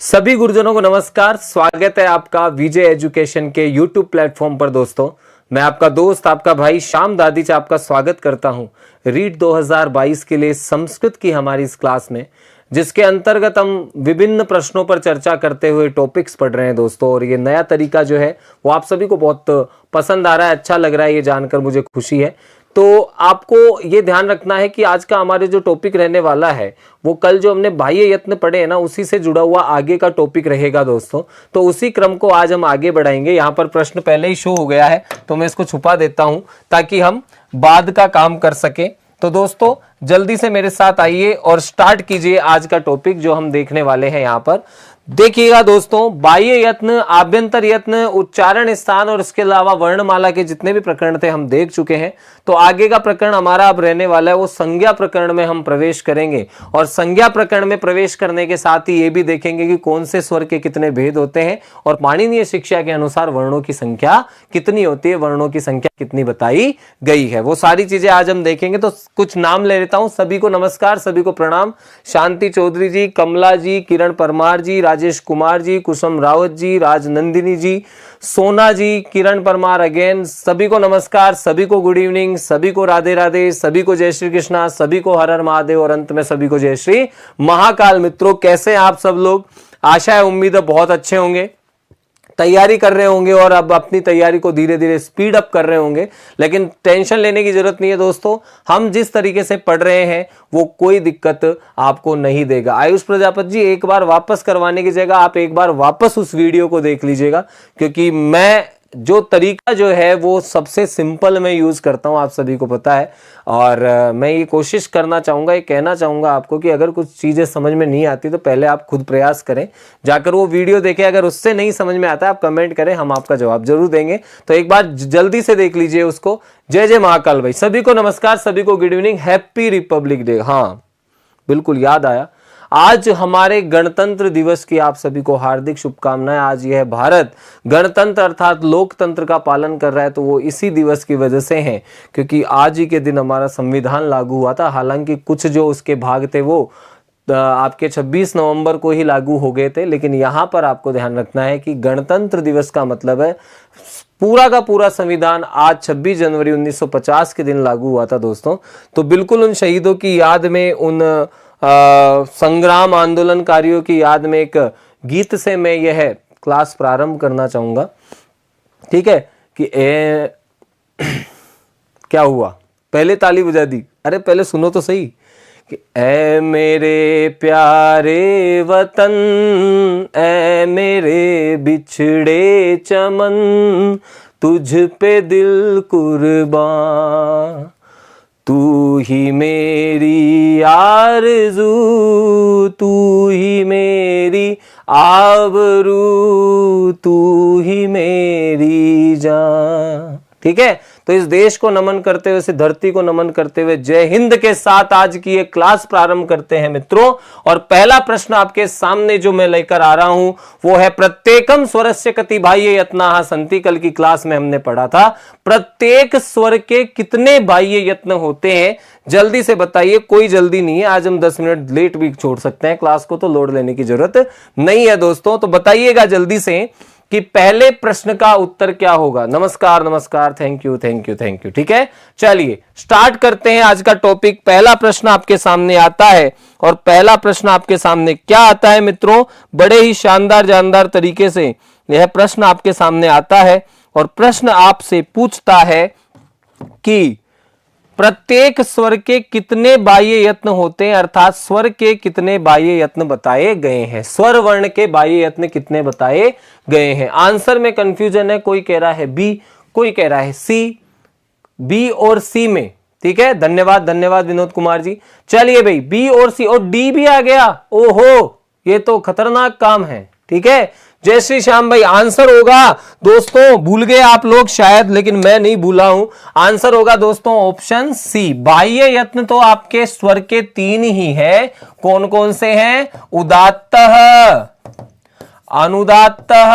सभी गुरुजनों को नमस्कार। स्वागत है आपका विजय एजुकेशन के यूट्यूब प्लेटफॉर्म पर। दोस्तों, मैं आपका दोस्त, आपका भाई श्याम दादीच आपका स्वागत करता हूं रीट 2022 के लिए संस्कृत की हमारी इस क्लास में, जिसके अंतर्गत हम विभिन्न प्रश्नों पर चर्चा करते हुए टॉपिक्स पढ़ रहे हैं दोस्तों। और ये नया तरीका जो है वो आप सभी को बहुत पसंद आ रहा है, अच्छा लग रहा है, ये जानकर मुझे खुशी है। तो आपको ये ध्यान रखना है कि आज का हमारे जो टॉपिक रहने वाला है वो कल जो हमने बाह्य यत्न पढ़े हैं ना, उसी से जुड़ा हुआ आगे का टॉपिक रहेगा दोस्तों। तो उसी क्रम को आज हम आगे बढ़ाएंगे। यहाँ पर प्रश्न पहले ही शो हो गया है तो मैं इसको छुपा देता हूं ताकि हम बाद का काम कर सके। तो दोस्तों जल्दी से मेरे साथ आइए और स्टार्ट कीजिए आज का टॉपिक जो हम देखने वाले हैं। यहाँ पर देखिएगा दोस्तों, बाह्य यत्न, आभ्यंतर यत्न, उच्चारण स्थान और इसके अलावा वर्णमाला के जितने भी प्रकरण थे हम देख चुके हैं। तो आगे का प्रकरण हमारा अब रहने वाला है वो संज्ञा प्रकरण में हम प्रवेश करेंगे। और संज्ञा प्रकरण में प्रवेश करने के साथ ही ये भी देखेंगे कि कौन से स्वर के कितने भेद होते हैं और पाणिनीय शिक्षा के अनुसार वर्णों की संख्या कितनी होती है, वर्णों की संख्या कितनी बताई गई है, वो सारी चीजें आज हम देखेंगे। तो कुछ नाम ले लेता हूं। सभी को नमस्कार, सभी को प्रणाम। शांति चौधरी जी, कमला जी, किरण परमार जी, राजेश कुमार जी, कुसुम रावत जी, राजनंदिनी जी, सोना जी, किरण परमार अगेन, सभी को नमस्कार, सभी को गुड इवनिंग, सभी को राधे राधे, सभी को जय श्री कृष्णा, सभी को हर हर महादेव और अंत में सभी को जय श्री महाकाल। मित्रों, कैसे हैं आप सब लोग? आशा है, उम्मीद है बहुत अच्छे होंगे, तैयारी कर रहे होंगे और अब अपनी तैयारी को धीरे धीरे स्पीड अप कर रहे होंगे। लेकिन टेंशन लेने की जरूरत नहीं है दोस्तों, हम जिस तरीके से पढ़ रहे हैं वो कोई दिक्कत आपको नहीं देगा। आयुष प्रजापति जी, एक बार वापस करवाने की जगह आप एक बार वापस उस वीडियो को देख लीजिएगा, क्योंकि मैं जो तरीका जो है वो सबसे सिंपल में यूज करता हूं, आप सभी को पता है। और मैं ये कोशिश करना चाहूंगा, ये कहना चाहूंगा आपको कि अगर कुछ चीजें समझ में नहीं आती तो पहले आप खुद प्रयास करें, जाकर वो वीडियो देखें। अगर उससे नहीं समझ में आता है आप कमेंट करें, हम आपका जवाब जरूर देंगे। तो एक बार जल्दी से देख लीजिए उसको। जय जय महाकाल भाई, सभी को नमस्कार, सभी को good evening, happy Republic day. हाँ बिल्कुल याद आया, आज हमारे गणतंत्र दिवस की आप सभी को हार्दिक शुभकामनाएं। आज यह भारत गणतंत्र अर्थात लोकतंत्र का पालन कर रहा है, तो वो इसी दिवस की वजह से है, क्योंकि आज ही के दिन हमारा संविधान लागू हुआ था। हालांकि कुछ जो उसके भाग थे वो आपके 26 नवंबर को ही लागू हो गए थे, लेकिन यहाँ पर आपको ध्यान रखना है कि गणतंत्र दिवस का मतलब है पूरा का पूरा संविधान आज 26 जनवरी 1950 के दिन लागू हुआ था दोस्तों। तो बिल्कुल उन शहीदों की याद में, उन संग्राम आंदोलनकारियों की याद में एक गीत से मैं यह क्लास प्रारंभ करना चाहूंगा। ठीक है कि क्या हुआ, पहले ताली बजा दी? अरे पहले सुनो तो सही कि ऐ मेरे प्यारे वतन, ऐ मेरे बिछड़े चमन, तुझ पे दिल कुर्बान, तू ही मेरी आरज़ू, तू ही मेरी आबरू, तू ही मेरी जान। ठीक है, तो इस देश को नमन करते हुए, इस धरती को नमन करते हुए जय हिंद के साथ आज की ये क्लास प्रारंभ करते हैं मित्रों। और पहला प्रश्न आपके सामने जो मैं लेकर आ रहा हूं वो है प्रत्येकम स्वरस्य कति बाह्य यत्नाः सन्ति। कल की क्लास में हमने पढ़ा था प्रत्येक स्वर के कितने बाह्य यत्न होते हैं। जल्दी से बताइए, कोई जल्दी नहीं है, आज हम 10 मिनट लेट भी छोड़ सकते हैं क्लास को, तो लोड लेने की जरूरत नहीं है दोस्तों। तो बताइएगा जल्दी से कि पहले प्रश्न का उत्तर क्या होगा। नमस्कार नमस्कार, thank you thank you thank you. ठीक है, चलिए स्टार्ट करते हैं आज का टॉपिक। पहला प्रश्न आपके सामने आता है और पहला प्रश्न आपके सामने क्या आता है मित्रों? बड़े ही शानदार जानदार तरीके से यह प्रश्न आपके सामने आता है और प्रश्न आपसे पूछता है कि प्रत्येक स्वर के कितने बाह्य यत्न होते हैं, अर्थात स्वर के कितने बाह्य यत्न बताए गए हैं, स्वर वर्ण के बाह्य यत्न कितने बताए गए हैं। आंसर में कंफ्यूजन है, कोई कह रहा है बी, कोई कह रहा है सी, बी और सी में। ठीक है, धन्यवाद धन्यवाद विनोद कुमार जी। चलिए भाई, बी और सी और डी भी आ गया, ओहो ये तो खतरनाक काम है। ठीक है, जय श्री श्याम भाई, आंसर होगा दोस्तों, भूल गए आप लोग शायद, लेकिन मैं नहीं भूला हूं, आंसर होगा दोस्तों ऑप्शन सी। बाह्य यत्न तो आपके स्वर के 3 ही है। कौन कौन से हैं? उदात्तः, अनुदात्तः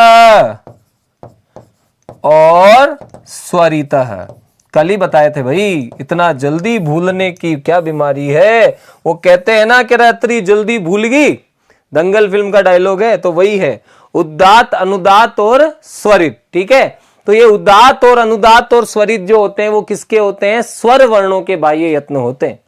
और स्वरितः। कल ही बताए थे भाई, इतना जल्दी भूलने की क्या बीमारी है? वो कहते हैं ना कि रात्रि जल्दी भूल गई, दंगल फिल्म का डायलॉग है, तो वही है उदात्त, अनुदात्त और स्वरित। ठीक है, तो ये उदात्त और अनुदात्त और स्वरित जो होते हैं वो किसके होते हैं? स्वर वर्णों के बाह्य यत्न होते हैं।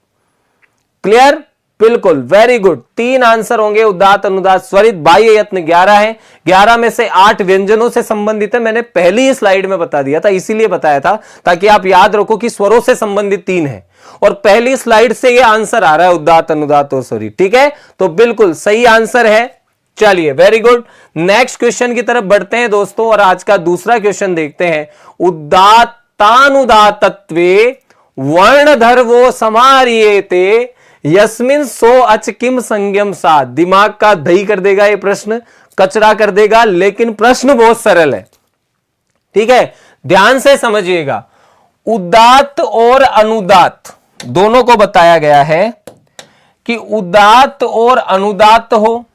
क्लियर? बिल्कुल, वेरी गुड। 3 आंसर होंगे, उदात्त, अनुदात्त, स्वरित। बाह्य यत्न 11 है, 11 में से 8 व्यंजनों से संबंधित है। मैंने पहली ही स्लाइड में बता दिया था, इसीलिए बताया था ताकि आप याद रखो कि स्वरों से संबंधित 3 है, और पहली स्लाइड से ये आंसर आ रहा है उदात्त, अनुदात्त और स्वरित। ठीक है, तो बिल्कुल सही आंसर है। चलिए, वेरी गुड। नेक्स्ट क्वेश्चन की तरफ बढ़ते हैं दोस्तों, और आज का दूसरा क्वेश्चन देखते हैं। उदात्तानुदात्तत्वे वर्णधर्वो समारियेते यस्मिन सो अच किम संज्ञम सा। दिमाग का दही कर देगा ये प्रश्न, कचरा कर देगा, लेकिन प्रश्न बहुत सरल है। ठीक है, ध्यान से समझिएगा। उदात्त और अनुदात्त दोनों को बताया गया है कि उदात्त और अनुदात्त हो,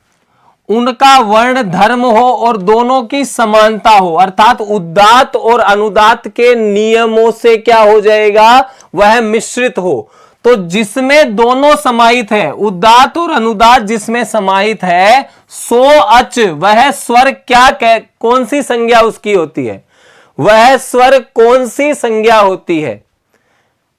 उनका वर्ण धर्म हो और दोनों की समानता हो, अर्थात उदात्त और अनुदात्त के नियमों से क्या हो जाएगा? वह मिश्रित हो। तो जिसमें दोनों समाहित है, उदात्त और अनुदात्त जिसमें समाहित है, सो अच, वह स्वर क्या कौन सी संज्ञा उसकी होती है? वह स्वर कौन सी संज्ञा होती है?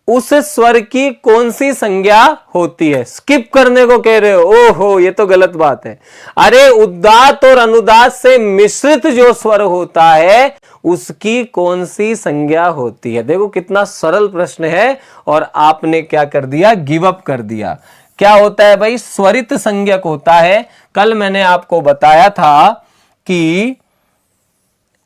उस स्वर की कौन सी संज्ञा होती है? स्किप करने को कह रहे हो? ओहो, ये तो गलत बात है। अरे, उदात्त और अनुदात्त से मिश्रित जो स्वर होता है उसकी कौन सी संज्ञा होती है? देखो कितना सरल प्रश्न है, और आपने क्या कर दिया? गिव अप कर दिया। क्या होता है भाई? स्वरित संज्ञक होता है। कल मैंने आपको बताया था कि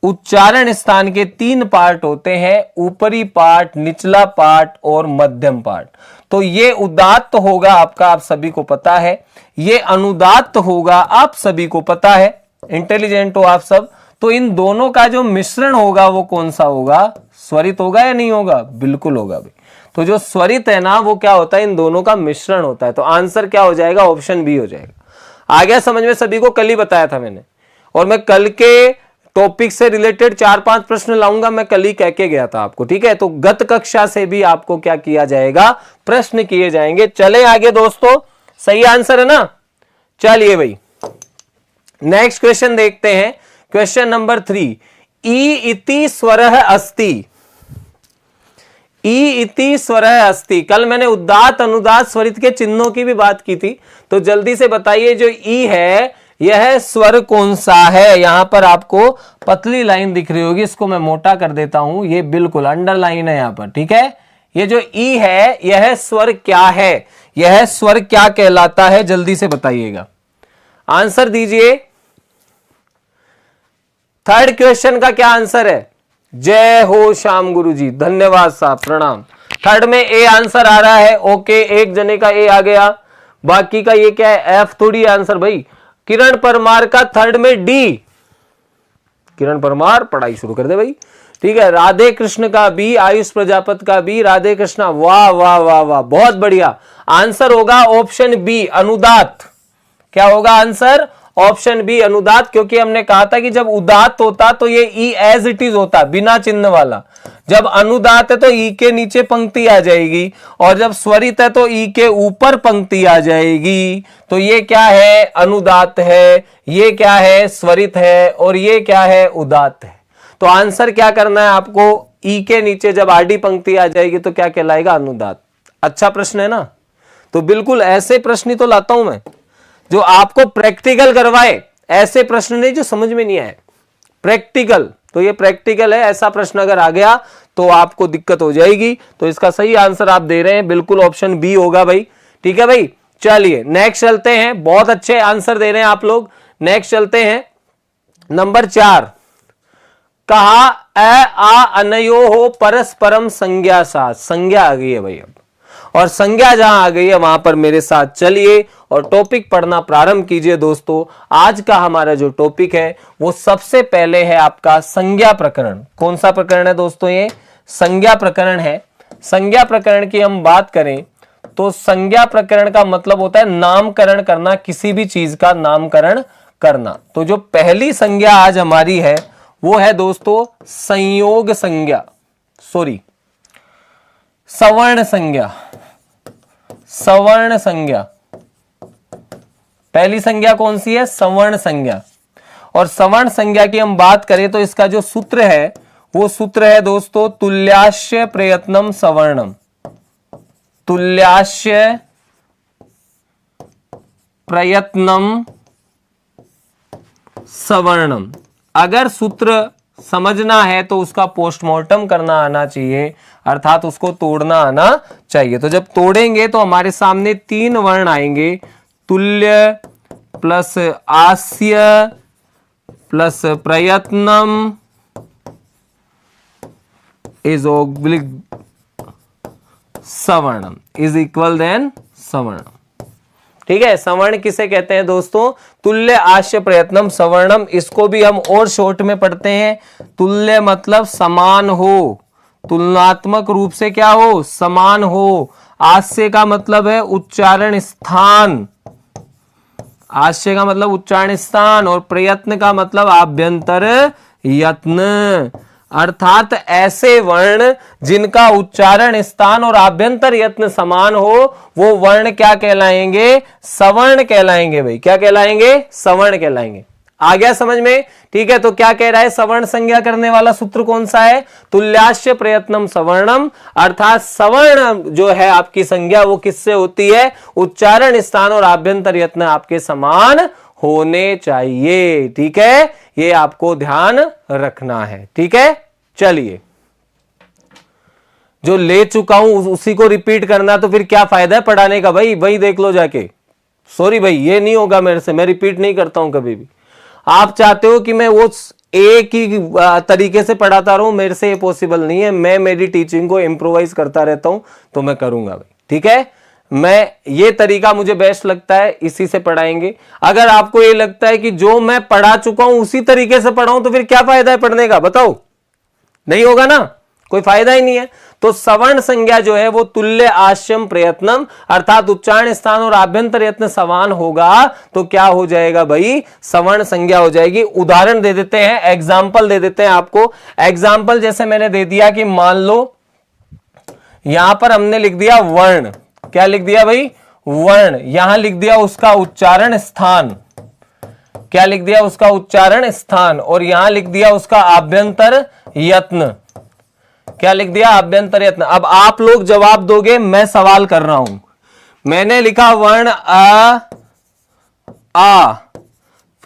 उच्चारण स्थान के 3 पार्ट होते हैं, ऊपरी पार्ट, निचला पार्ट और मध्यम पार्ट। तो ये उदात्त होगा आपका, आप सभी को पता है। ये अनुदात्त होगा, आप सभी को पता है। इंटेलिजेंट हो आप सब। तो इन दोनों का जो मिश्रण होगा वो कौन सा होगा? स्वरित होगा या नहीं होगा? बिल्कुल होगा भाई। तो जो स्वरित है ना, वो क्या होता है? इन दोनों का मिश्रण होता है। तो आंसर क्या हो जाएगा? ऑप्शन बी हो जाएगा। आ गया समझ में? सभी को कल ही बताया था मैंने, और मैं कल के टॉपिक से रिलेटेड 4-5 प्रश्न लाऊंगा, मैं कल ही कह के गया था आपको। ठीक है, तो गत कक्षा से भी आपको क्या किया जाएगा? प्रश्न किए जाएंगे। चले आगे दोस्तों, सही आंसर है ना? चलिए भाई, नेक्स्ट क्वेश्चन देखते हैं। क्वेश्चन नंबर 3, ई इति स्वरः अस्ति। ई इति स्वरः अस्ति। कल मैंने उदात्त, अनुदात्त, स्वरित के चिन्हों की भी बात की थी, तो जल्दी से बताइए, जो ई है यह स्वर कौन सा है? यहां पर आपको पतली लाइन दिख रही होगी, इसको मैं मोटा कर देता हूं, ये बिल्कुल अंडरलाइन है यहां पर। ठीक है, ये जो ई है यह स्वर क्या है? यह स्वर क्या कहलाता है? जल्दी से बताइएगा, आंसर दीजिए। थर्ड क्वेश्चन का क्या आंसर है? जय हो श्याम गुरु जी, धन्यवाद साहब, प्रणाम। थर्ड में ए आंसर आ रहा है। ओके, एक जने का ए आ गया, बाकी का ये क्या है? एफ थोड़ी आंसर भाई। किरण परमार का थर्ड में डी। किरण परमार पढ़ाई शुरू कर दे भाई। ठीक है, राधे कृष्ण का बी, आयुष प्रजापत का बी, राधे कृष्णा, वाह वाह वाह वाह, बहुत बढ़िया। आंसर होगा ऑप्शन बी, अनुदात्त। क्या होगा आंसर? ऑप्शन बी, अनुदात्त। क्योंकि हमने कहा था कि जब उदात्त होता तो ये ई एज इट इज होता, बिना चिन्ह वाला। जब अनुदात्त है तो ई के नीचे पंक्ति आ जाएगी, और जब स्वरित है तो ई के ऊपर पंक्ति आ जाएगी। तो ये क्या है? अनुदात्त है। ये क्या है? स्वरित है। और ये क्या है? उदात्त है। तो आंसर क्या करना है आपको? ई के नीचे जब आडी पंक्ति आ जाएगी तो क्या कहलाएगा? अनुदात्त। अच्छा प्रश्न है ना? तो बिल्कुल ऐसे प्रश्न तो लाता हूं मैं जो आपको प्रैक्टिकल करवाए, ऐसे प्रश्न नहीं जो समझ में नहीं आए, प्रैक्टिकल। तो ये प्रैक्टिकल है, ऐसा प्रश्न अगर आ गया तो आपको दिक्कत हो जाएगी। तो इसका सही आंसर आप दे रहे हैं, बिल्कुल ऑप्शन बी होगा भाई। ठीक है भाई, चलिए नेक्स्ट चलते हैं। बहुत अच्छे आंसर दे रहे हैं आप लोग। नेक्स्ट चलते हैं, नंबर 4, कहा अ आ अनयो हो परस्परम संज्ञा साथ। संज्ञा आ गई है भाई अब, और संज्ञा जहां आ गई है वहां पर मेरे साथ चलिए और टॉपिक पढ़ना प्रारंभ कीजिए दोस्तों। आज का हमारा जो टॉपिक है वो सबसे पहले है आपका संज्ञा प्रकरण। कौन सा प्रकरण है दोस्तों? ये संज्ञा प्रकरण है। संज्ञा प्रकरण की हम बात करें तो संज्ञा प्रकरण का मतलब होता है नामकरण करना, किसी भी चीज का नामकरण करना। तो जो पहली संज्ञा आज हमारी है वो है दोस्तों संयोग संज्ञा, सॉरी सवर्ण संज्ञा। सवर्ण संज्ञा, पहली संज्ञा कौन सी है? सवर्ण संज्ञा। और सवर्ण संज्ञा की हम बात करें तो इसका जो सूत्र है वो सूत्र है दोस्तों तुल्याश्य प्रयत्नम सवर्णम। तुल्याश्य प्रयत्नम सवर्णम। अगर सूत्र समझना है तो उसका पोस्टमार्टम करना आना चाहिए, अर्थात उसको तोड़ना आना चाहिए। तो जब तोड़ेंगे तो हमारे सामने 3 वर्ण आएंगे, तुल्य प्लस आस्य प्लस प्रयत्नम इज ओब्लिक सवर्णम इज इक्वल देन सवर्णम। ठीक है, सवर्ण किसे कहते हैं दोस्तों? तुल्य आश्य प्रयत्नम सवर्णम। इसको भी हम और शॉर्ट में पढ़ते हैं, तुल्य मतलब समान हो, तुलनात्मक रूप से क्या हो? समान हो। आश्य का मतलब है उच्चारण स्थान, आश्य का मतलब उच्चारण स्थान, और प्रयत्न का मतलब आभ्यंतर यत्न। अर्थात ऐसे वर्ण जिनका उच्चारण स्थान और आभ्यंतर यत्न समान हो वो वर्ण क्या कहलाएंगे? सवर्ण कहलाएंगे भाई। क्या कहलाएंगे? सवर्ण कहलाएंगे। आ गया समझ में? ठीक है, तो क्या कह रहा है? सवर्ण संज्ञा करने वाला सूत्र कौन सा है? तुल्याश्य प्रयत्नम सवर्णम। अर्थात सवर्ण जो है आपकी संज्ञा वो किससे होती है? उच्चारण स्थान और आभ्यंतर यत्न आपके समान होने चाहिए। ठीक है, ये आपको ध्यान रखना है। ठीक है, चलिए, जो ले चुका हूं उसी को रिपीट करना तो फिर क्या फायदा है पढ़ाने का भाई? वही देख लो जाके। सॉरी भाई, ये नहीं होगा मेरे से, मैं रिपीट नहीं करता हूं कभी भी। आप चाहते हो कि मैं वो एक ही तरीके से पढ़ाता रहूं, मेरे से ये पॉसिबल नहीं है। मैं मेरी टीचिंग को इम्प्रोवाइज करता रहता हूं, तो मैं करूंगा भाई। ठीक है, मैं ये तरीका मुझे बेस्ट लगता है, इसी से पढ़ाएंगे। अगर आपको ये लगता है कि जो मैं पढ़ा चुका हूं उसी तरीके से पढ़ाऊं तो फिर क्या फायदा है पढ़ने का? बताओ, नहीं होगा ना, कोई फायदा ही नहीं है। तो सवर्ण संज्ञा जो है वो तुल्य आश्यम प्रयत्नम, अर्थात उच्चारण स्थान और आभ्यंतर यत्न समान होगा तो क्या हो जाएगा भाई? सवर्ण संज्ञा हो जाएगी। उदाहरण दे देते हैं, एग्जाम्पल दे देते हैं आपको। एग्जाम्पल जैसे मैंने दे दिया कि मान लो यहां पर हमने लिख दिया वर्ण। क्या लिख दिया भाई? वर्ण। यहां लिख दिया उसका उच्चारण स्थान। क्या लिख दिया? उसका उच्चारण स्थान। और यहां लिख दिया उसका आभ्यंतर यत्न। क्या लिख दिया? आभ्यंतर यत्न। अब आप लोग जवाब दोगे, मैं सवाल कर रहा हूं। मैंने लिखा वर्ण आ,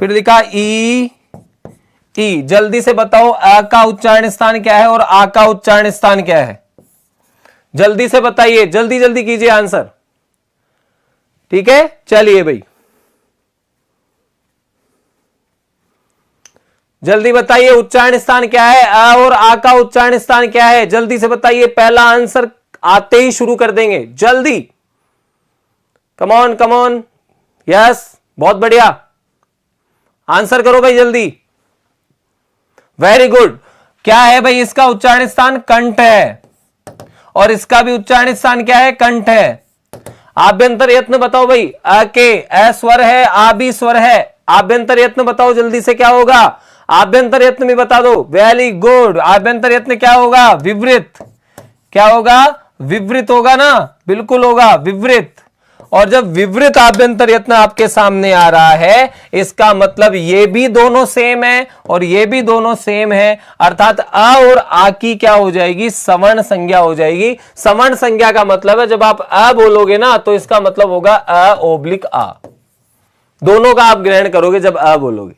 फिर लिखा ई, ई। जल्दी से बताओ अ का उच्चारण स्थान क्या है और आ का उच्चारण स्थान क्या है? जल्दी से बताइए, जल्दी जल्दी कीजिए आंसर। ठीक है, चलिए भाई जल्दी बताइए, उच्चारण स्थान क्या है? अ और आ का उच्चारण स्थान क्या है? जल्दी से बताइए, पहला आंसर आते ही शुरू कर देंगे, जल्दी। Come on come on, yes, बहुत बढ़िया, आंसर करो भाई जल्दी। Very good. क्या है भाई इसका उच्चारण स्थान? कंठ है। और इसका भी उच्चारण स्थान क्या है? कंठ है। आभ्यंतर यत्न बताओ भाई। अ के अ स्वर है, आ भी स्वर है। आभ्यंतर यत्न बताओ जल्दी से, क्या होगा? आभ्यंतर यत्न भी बता दो। Very good. आभ्यंतर यत्न क्या होगा? विवृत। क्या होगा? विवृत होगा ना, बिल्कुल होगा, विवृत। और जब विवृत आभ्यंतर यत्न आपके सामने आ रहा है, इसका मतलब ये भी दोनों सेम है और ये भी दोनों सेम है, अर्थात अ और आ की क्या हो जाएगी? सवर्ण संज्ञा हो जाएगी। सवर्ण संज्ञा का मतलब है जब आप अ बोलोगे ना तो इसका मतलब होगा अ ओब्लिक आ। दोनों का आप ग्रहण करोगे जब अ बोलोगे।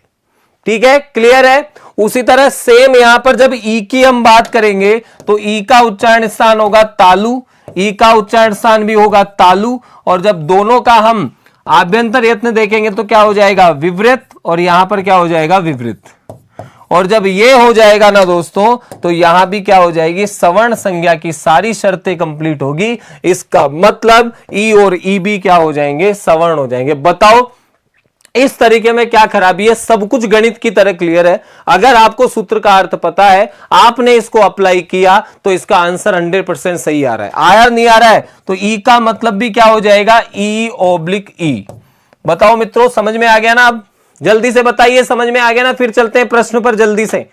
ठीक है, क्लियर है? उसी तरह सेम यहां पर जब ई की हम बात करेंगे तो ई का उच्चारण स्थान होगा तालु, ई का उच्चारण स्थान भी होगा तालु। और जब दोनों का हम आभ्यंतर यत्न देखेंगे तो क्या हो जाएगा? विवृत। और यहां पर क्या हो जाएगा? विवृत। और जब ये हो जाएगा ना दोस्तों तो यहां भी क्या हो जाएगी? सवर्ण संज्ञा की सारी शर्तें कंप्लीट होगी। इसका मतलब ई और ई भी क्या हो जाएंगे? सवर्ण हो जाएंगे। बताओ इस तरीके में क्या खराबी है? सब कुछ गणित की तरह क्लियर है। अगर आपको सूत्र का अर्थ पता है, आपने इसको अप्लाई किया तो इसका आंसर 100% सही आ रहा है। आया नहीं आ रहा है तो ई का मतलब भी क्या हो जाएगा? ई ओब्लिक ई। बताओ मित्रों, समझ में आ गया ना? अब जल्दी से बताइए, समझ में आ गया ना? फिर चलते हैं प्रश्न पर, जल्दी से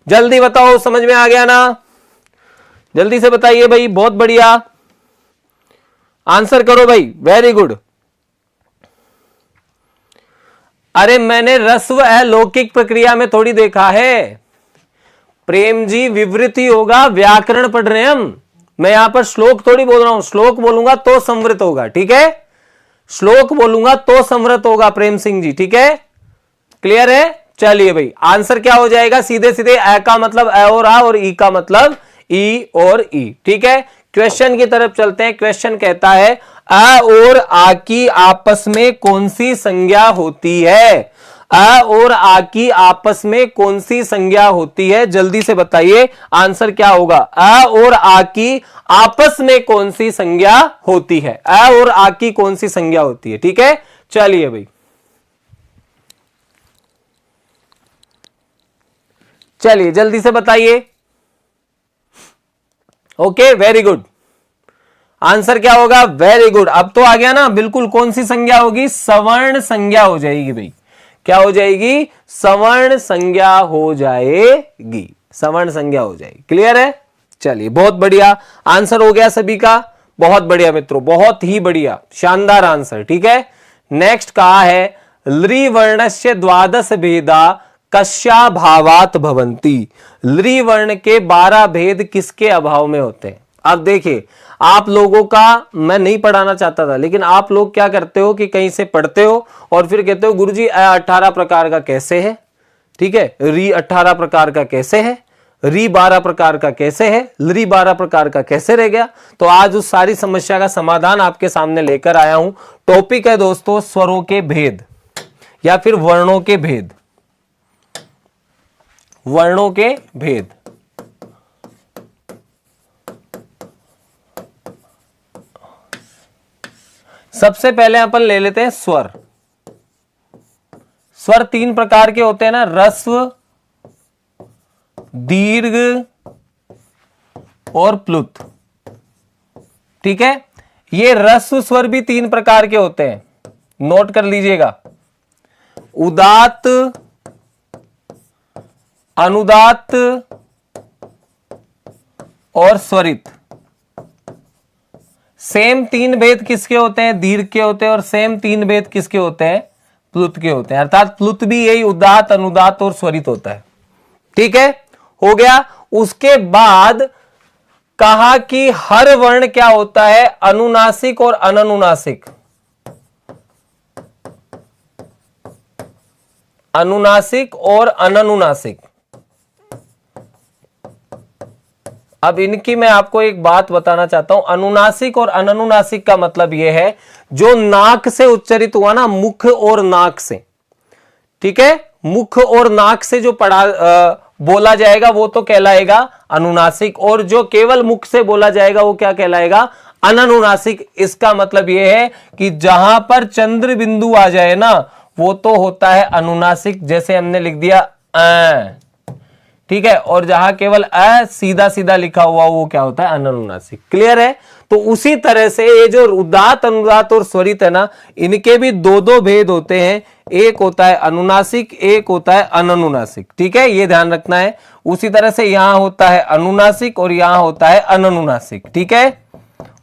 जल्दी बताओ, समझ में आ गया ना? जल्दी से बताइए भाई, बहुत बढ़िया, आंसर करो भाई, वेरी गुड। अरे मैंने रस्व अलौकिक प्रक्रिया में थोड़ी देखा है प्रेम जी, विवृति होगा, व्याकरण पढ़ रहे हैं हम। मैं यहां पर श्लोक थोड़ी बोल रहा हूं, श्लोक बोलूंगा तो संवृत होगा, ठीक है, श्लोक बोलूंगा तो संवृत होगा प्रेम सिंह जी, ठीक है, क्लियर है। चलिए भाई, आंसर क्या हो जाएगा, सीधे सीधे अ का मतलब अ और आ और ई का मतलब ई और ई, ठीक है। क्वेश्चन की तरफ चलते हैं। क्वेश्चन कहता है अ और आ की आपस में कौन सी संज्ञा होती है, अ और आ की आपस में कौन सी संज्ञा होती है, जल्दी से बताइए आंसर क्या होगा। अ और आ की आपस में कौन सी संज्ञा होती है, अ और आ की कौन सी संज्ञा होती है, ठीक है। चलिए भाई, चलिए जल्दी से बताइए। ओके, वेरी गुड, आंसर क्या होगा, वेरी गुड। अब तो आ गया ना, बिल्कुल कौन सी संज्ञा होगी, सवर्ण संज्ञा हो जाएगी भाई। क्या हो जाएगी, सवर्ण संज्ञा हो जाएगी, सवर्ण संज्ञा हो जाएगी, क्लियर है। चलिए बहुत बढ़िया, आंसर हो गया सभी का, बहुत बढ़िया मित्रों, बहुत ही बढ़िया, शानदार आंसर, ठीक है। नेक्स्ट कहा है लृ वर्णस्य द्वादश भेदा कस्या भावात भवंती, लृ वर्ण के 12 भेद किसके अभाव में होते हैं। अब देखिए, आप लोगों का मैं नहीं पढ़ाना चाहता था, लेकिन आप लोग क्या करते हो कि कहीं से पढ़ते हो और फिर कहते हो गुरुजी 18 प्रकार का कैसे है, ठीक है, री 18 प्रकार का कैसे है, री 12 प्रकार का कैसे है, लृ 12 प्रकार का कैसे रह गया। तो आज उस सारी समस्या का समाधान आपके सामने लेकर आया हूं। टॉपिक है दोस्तों स्वरों के भेद या फिर वर्णों के भेद, वर्णों के भेद। सबसे पहले अपन ले लेते हैं स्वर। स्वर 3 प्रकार के होते हैं ना, रस्व, दीर्घ और प्लुत, ठीक है। ये रस्व स्वर भी 3 प्रकार के होते हैं, नोट कर लीजिएगा, उदात्त, अनुदात्त और स्वरित। सेम 3 भेद किसके होते हैं, दीर्घ के होते हैं, और सेम 3 भेद किसके होते हैं, प्लुत के होते हैं। अर्थात प्लुत भी यही उदात्त, अनुदात्त और स्वरित होता है, ठीक है, हो गया। उसके बाद कहा कि हर वर्ण क्या होता है, अनुनासिक और अननुनासिक, अनुनासिक और अननुनासिक। अब इनकी मैं आपको एक बात बताना चाहता हूं, अनुनासिक और अननुनासिक का मतलब यह है जो नाक से उच्चरित हुआ ना, मुख और नाक से, ठीक है, मुख और नाक से जो बोला जाएगा वो तो कहलाएगा अनुनासिक, और जो केवल मुख से बोला जाएगा वो क्या कहलाएगा, अननुनासिक। इसका मतलब यह है कि जहां पर चंद्र बिंदु आ जाए ना वो तो होता है अनुनासिक, जैसे हमने लिख दिया अ, ठीक है, और जहां केवल अ सीधा सीधा लिखा हुआ वो क्या होता है, अननुनासिक, क्लियर है। तो उसी तरह से ये जो उदात्त, अनुदात्त और स्वरित है ना, इनके भी 2 भेद होते हैं, एक होता है अनुनासिक, एक होता है अननुनासिक, ठीक है, ये ध्यान रखना है। उसी तरह से यहां होता है अनुनासिक और यहां होता है अननुनासिक, ठीक है,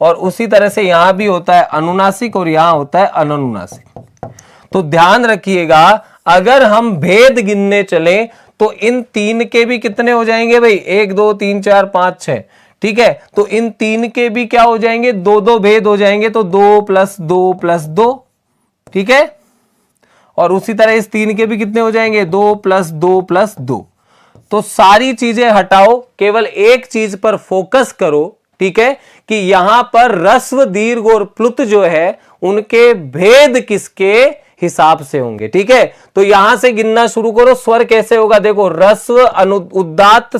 और उसी तरह से यहां भी होता है अनुनासिक और यहां होता है अननुनासिक। तो ध्यान रखिएगा, अगर हम भेद गिनने चले तो इन 3 के भी कितने हो जाएंगे भाई, 1 2 3 4 5 6, ठीक है। तो इन 3 के भी क्या हो जाएंगे, 2 भेद हो जाएंगे, तो 2 + 2 + 2, ठीक है। और उसी तरह इस 3 के भी कितने हो जाएंगे, 2 + 2 + 2। तो सारी चीजें हटाओ, केवल एक चीज पर फोकस करो, ठीक है, कि यहां पर रस्व, दीर्घ और प्लुत जो है उनके भेद किसके हिसाब से होंगे, ठीक है। तो यहां से गिनना शुरू करो। स्वर कैसे होगा, देखो, रस्व, उदात्त,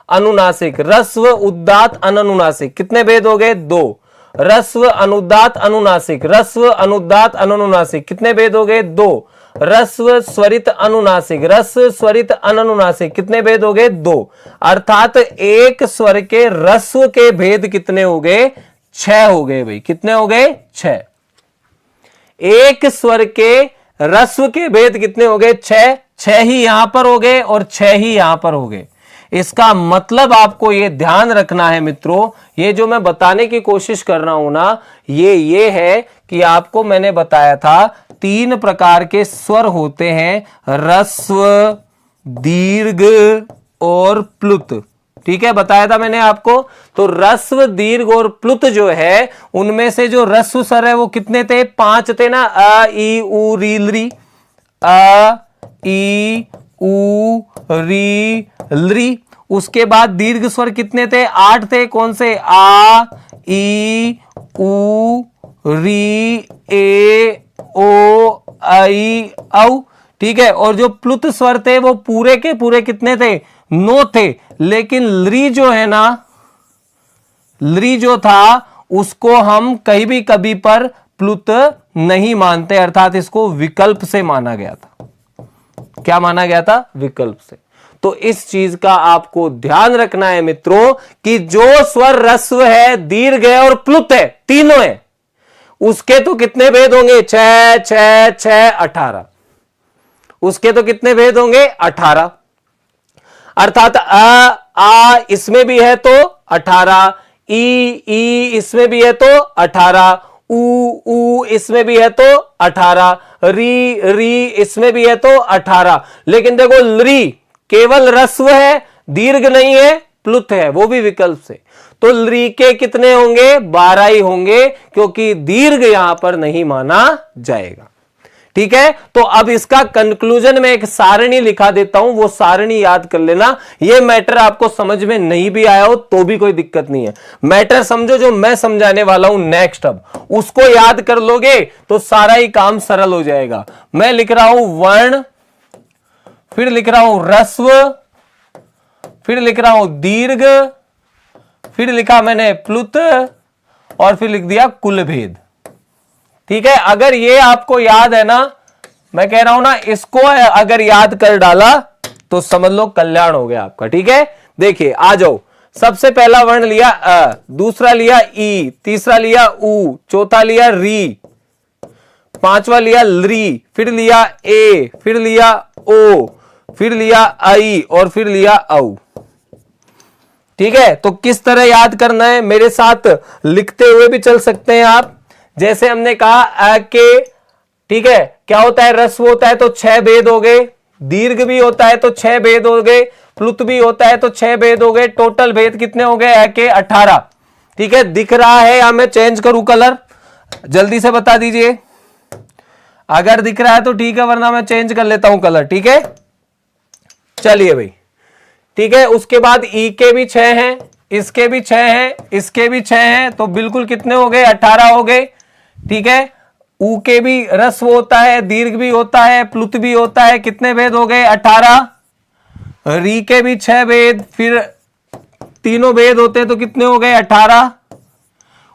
अनुनासिक, रस्व, उदात्त, अननुनासिक, कितने भेद हो गए, 2। रस्व, अनुदात्त, अनुनासिक, रस्व, अनुदात्त, अननुनासिक, कितने भेद हो गए, 2। रस्व, स्वरित, अनुनासिक, रस्व, स्वरित, अननुनासिक, कितने भेद हो गए, 2। अर्थात एक स्वर के रस्व के भेद कितने हो गए, 6 हो गए भाई, कितने हो गए, 6। एक स्वर के रस्व के भेद कितने हो गए, 6। 6 ही यहां पर हो गए और 6 ही यहां पर हो गए। इसका मतलब आपको यह ध्यान रखना है मित्रों, ये जो मैं बताने की कोशिश कर रहा हूं ना, ये है कि आपको मैंने बताया था तीन प्रकार के स्वर होते हैं, ह्रस्व, दीर्घ और प्लुत। ठीक है, बताया था मैंने आपको। तो ह्रस्व, दीर्घ और प्लुत जो है, उनमें से जो ह्रस्व स्वर है वो कितने थे? 5 थे ना, अ, ई, उ, री, लरी। अ, ई, उ, री, लरी। उसके बाद दीर्घ स्वर कितने थे? 8 थे। कौन से? आ, ई, उ, री, ए, ओ, आई, औ। ठीक है, और जो प्लुत स्वर थे वो पूरे के पूरे कितने थे? 9 थे। लेकिन लरी जो है ना, लरी जो था उसको हम कहीं भी कभी पर प्लुत नहीं मानते, अर्थात इसको विकल्प से माना गया था। क्या माना गया था? विकल्प से। तो इस चीज का आपको ध्यान रखना है मित्रों कि जो स्वर ह्रस्व है, दीर्घ है और प्लुत है, तीनों है, उसके तो कितने भेद होंगे? 6 6 6 18। उसके तो कितने भेद होंगे? 18। अर्थात आ इसमें भी है तो 18, ई इसमें भी है तो 18, ऊ इसमें भी है तो 18, री इसमें भी है तो 18। लेकिन देखो लरी केवल ह्रस्व है, दीर्घ नहीं है, प्लुत है, वो भी विकल्प से। तो लरी के कितने होंगे? 12 ही होंगे, क्योंकि दीर्घ यहां पर नहीं माना जाएगा। ठीक है, तो अब इसका कंक्लूजन में एक सारणी लिखा देता हूं, वो सारणी याद कर लेना। ये मैटर आपको समझ में नहीं भी आया हो तो भी कोई दिक्कत नहीं है। मैटर समझो जो मैं समझाने वाला हूं नेक्स्ट, अब उसको याद कर लोगे तो सारा ही काम सरल हो जाएगा। मैं लिख रहा हूं वर्ण, फिर लिख रहा हूं ह्रस्व, फिर लिख रहा हूं दीर्घ, फिर लिखा मैंने प्लुत, और फिर लिख दिया कुल भेद। ठीक है, अगर ये आपको याद है ना, मैं कह रहा हूं ना, इसको अगर याद कर डाला तो समझ लो कल्याण हो गया आपका। ठीक है, देखिए आ जाओ। सबसे पहला वर्ण लिया अ, दूसरा लिया ई, तीसरा लिया उ, चौथा लिया री, पांचवा लिया लरी, फिर लिया ए, फिर लिया ओ, फिर लिया आई और फिर लिया औ। ठीक है, तो किस तरह याद करना है? मेरे साथ लिखते हुए भी चल सकते हैं आप। जैसे हमने कहा अ के, ठीक है, क्या होता है? ह्रस्व होता है तो 6 भेद हो गए, दीर्घ भी होता है तो 6 भेद हो गए, प्लुत भी होता है तो 6 भेद हो गए। टोटल भेद कितने हो गए? अ के 18। ठीक है, दिख रहा है या मैं चेंज करूं कलर? जल्दी से बता दीजिए। अगर दिख रहा है तो ठीक है, वरना मैं चेंज कर लेता हूं कलर। ठीक है, चलिए भाई। ठीक है, उसके बाद ई के भी 6 हैं, इसके भी 6 हैं, इसके भी 6 हैं, तो बिल्कुल कितने हो गए? 18 हो गए। ठीक है, ऊ के भी ह्रस्व होता है, दीर्घ भी होता है, प्लुत भी होता है, कितने भेद हो गए? 18। री के भी 6 भेद, फिर तीनों भेद होते हैं तो कितने हो गए? 18।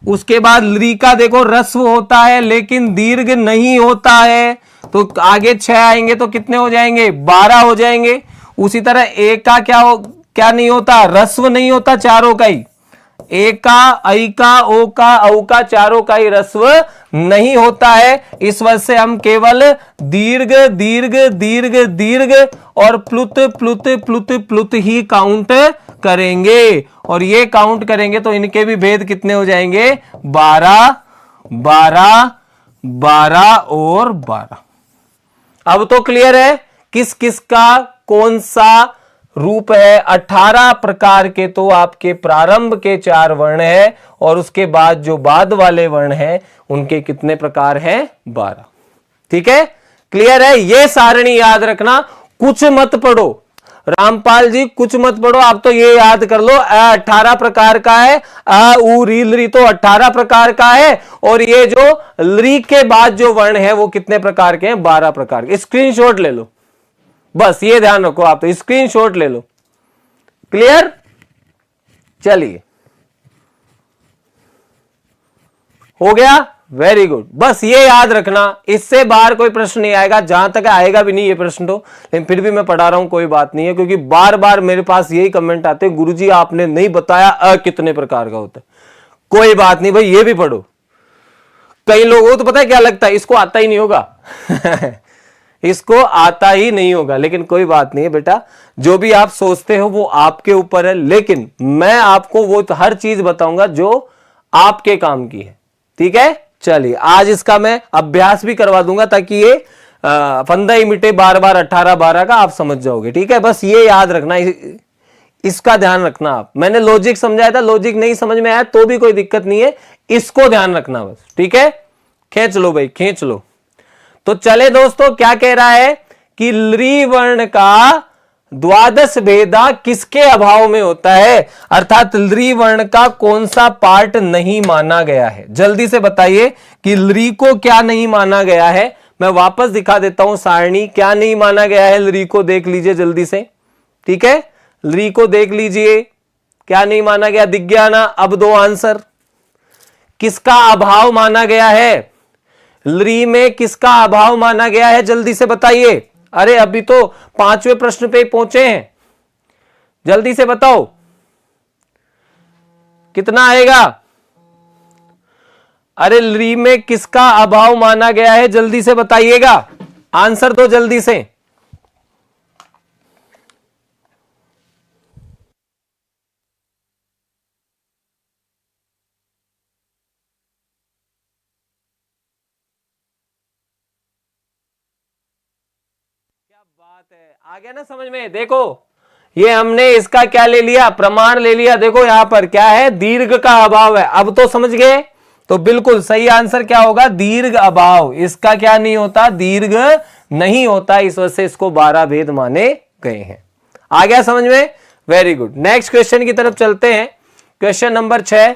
उसके बाद लरी का देखो ह्रस्व होता है लेकिन दीर्घ नहीं होता है, तो आगे 6 आएंगे तो कितने हो जाएंगे? 12 हो जाएंगे। उसी तरह ए का क्या नहीं होता? ह्रस्व नहीं होता, चारों का ही। ए का, आई का, ओ का, औ का, चारों का ही ह्रस्व नहीं होता है। इस वजह से हम केवल दीर्घ दीर्घ दीर्घ दीर्घ और प्लुत प्लुत प्लुत प्लुत ही काउंट करेंगे। और ये काउंट करेंगे तो इनके भी भेद कितने हो जाएंगे? 12 12 12 और 12। अब तो क्लियर है किस किस का कौन सा रूप है। 18 प्रकार के तो आपके प्रारंभ के 4 वर्ण है, और उसके बाद जो बाद वाले वर्ण हैं उनके कितने प्रकार हैं? 12। ठीक है, क्लियर है। ये सारणी याद रखना, कुछ मत पढ़ो रामपाल जी, कुछ मत पढ़ो, आप तो ये याद कर लो 18 प्रकार का है। अ उ री लरी तो 18 प्रकार का है, और ये जो लरी के बाद जो वर्ण है वो कितने प्रकार के हैं? 12 प्रकार के। स्क्रीनशॉट ले लो, बस ये ध्यान रखो आप, तो स्क्रीनशॉट ले लो। क्लियर? चलिए, हो गया, वेरी गुड। बस ये याद रखना, इससे बाहर कोई प्रश्न नहीं आएगा, जहां तक आएगा भी नहीं ये प्रश्न तो, लेकिन फिर भी मैं पढ़ा रहा हूं, कोई बात नहीं है, क्योंकि बार बार मेरे पास यही कमेंट आते हैं, गुरुजी आपने नहीं बताया अ कितने प्रकार का होता है। कोई बात नहीं भाई, ये भी पढ़ो। कई लोगों को तो पता है क्या लगता है, इसको आता ही नहीं होगा इसको आता ही नहीं होगा, लेकिन कोई बात नहीं है बेटा, जो भी आप सोचते हो वो आपके ऊपर है, लेकिन मैं आपको वो हर चीज बताऊंगा जो आपके काम की है। ठीक है, चलिए आज इसका मैं अभ्यास भी करवा दूंगा ताकि ये फंदा ही मिटे बार बार 18 12 का आप समझ जाओगे। ठीक है, बस ये याद रखना, इसका ध्यान रखना आप। मैंने लॉजिक समझाया था, लॉजिक नहीं समझ में आया तो भी कोई दिक्कत नहीं है, इसको ध्यान रखना बस। ठीक है, खींच लो भाई, खींच लो। तो चले दोस्तों, क्या कह रहा है कि लृ वर्ण का द्वादश भेदा किसके अभाव में होता है, अर्थात लृ वर्ण का कौन सा पार्ट नहीं माना गया है। जल्दी से बताइए कि लृ को क्या नहीं माना गया है। मैं वापस दिखा देता हूं सारणी, क्या नहीं माना गया है लृ को, देख लीजिए जल्दी से। ठीक है, लृ को देख लीजिए, क्या नहीं माना गया, दिख गया ना। अब दो आंसर, किसका अभाव माना गया है, लृ में किसका अभाव माना गया है, जल्दी से बताइए। अरे अभी तो 5वें प्रश्न पे पहुंचे हैं, जल्दी से बताओ कितना आएगा। अरे लृ में किसका अभाव माना गया है, जल्दी से बताइएगा, आंसर दो जल्दी से। बात है, आ गया ना समझ में। देखो ये हमने इसका क्या ले लिया, प्रमाण ले लिया। देखो यहां पर क्या है, दीर्घ का अभाव है। अब तो समझ गए, तो बिल्कुल सही आंसर क्या होगा, दीर्घ अभाव। इसका क्या नहीं होता, दीर्घ नहीं होता, इस वजह से इसको 12 भेद माने गए हैं। आ गया समझ में, वेरी गुड। नेक्स्ट क्वेश्चन की तरफ चलते हैं। क्वेश्चन नंबर 6,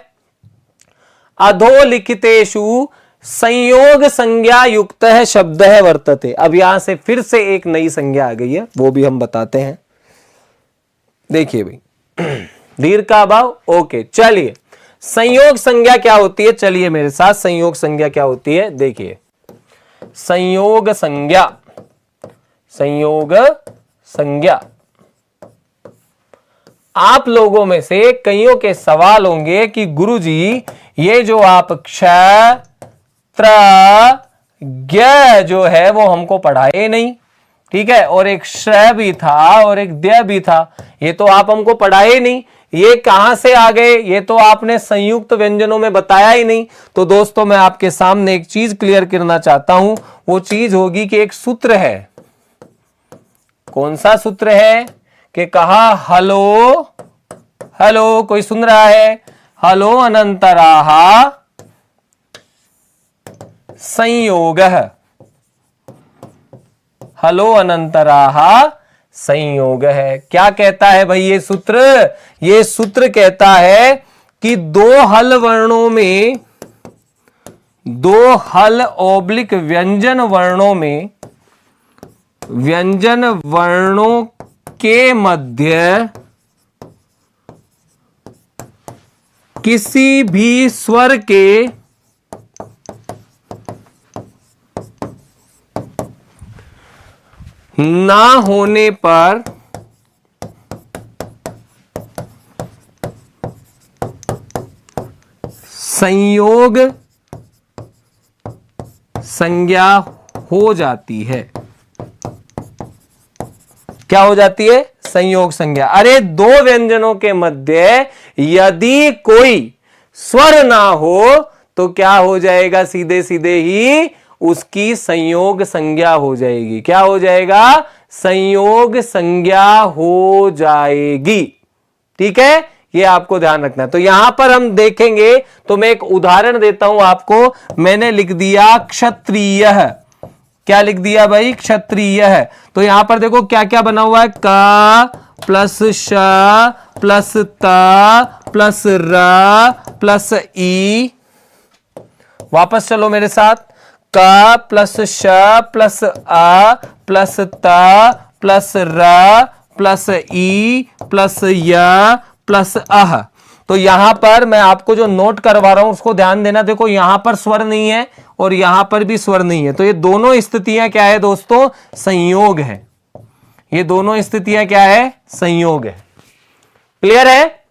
अधोलिखितेषु संयोग संज्ञा युक्त है शब्द है वर्तते। अब यहां से फिर से एक नई संज्ञा आ गई है, वो भी हम बताते हैं। देखिए भाई, दीर्घ का अभाव, ओके। चलिए संयोग संज्ञा क्या होती है, चलिए मेरे साथ, संयोग संज्ञा क्या होती है देखिए। संयोग संज्ञा, संयोग संज्ञा, आप लोगों में से कईयों के सवाल होंगे कि गुरुजी ये जो आप क्ष त्र ज्ञ जो है वो हमको पढ़ाए नहीं। ठीक है, और एक श्र भी था और एक द्य भी था, ये तो आप हमको पढ़ाए नहीं, ये कहां से आ गए, ये तो आपने संयुक्त व्यंजनों में बताया ही नहीं। तो दोस्तों मैं आपके सामने एक चीज क्लियर करना चाहता हूं, वो चीज होगी कि एक सूत्र है। कौन सा सूत्र है कि कहा हलो, हेलो कोई सुन रहा है, हलो अनंतराहा संयोगः, हलो अनंतराहा संयोग है। क्या कहता है भाई ये सूत्र, ये सूत्र कहता है कि दो हल वर्णों में, दो हल ओब्लिक व्यंजन वर्णों में, व्यंजन वर्णों के मध्य किसी भी स्वर के ना होने पर संयोग संज्ञा हो जाती है। क्या हो जाती है, संयोग संज्ञा। अरे दो व्यंजनों के मध्य यदि कोई स्वर ना हो तो क्या हो जाएगा, सीधे सीधे ही उसकी संयोग संज्ञा हो जाएगी। क्या हो जाएगा, संयोग संज्ञा हो जाएगी। ठीक है, ये आपको ध्यान रखना है। तो यहां पर हम देखेंगे, तो मैं एक उदाहरण देता हूं आपको। मैंने लिख दिया क्षत्रिय, क्या लिख दिया भाई, क्षत्रिय। तो यहां पर देखो क्या क्या बना हुआ है, का प्लस श प्लस त प्लस र प्लस ई। वापस चलो मेरे साथ, का प्लस श प्लस अ प्लस त प्लस र प्लस ई प्लस य प्लस अह। तो यहां पर मैं आपको जो नोट करवा रहा हूं उसको ध्यान देना। देखो यहां पर स्वर नहीं है और यहां पर भी स्वर नहीं है, तो ये दोनों स्थितियां क्या है दोस्तों, संयोग है। ये दोनों स्थितियां क्या है, संयोग है। क्लियर है,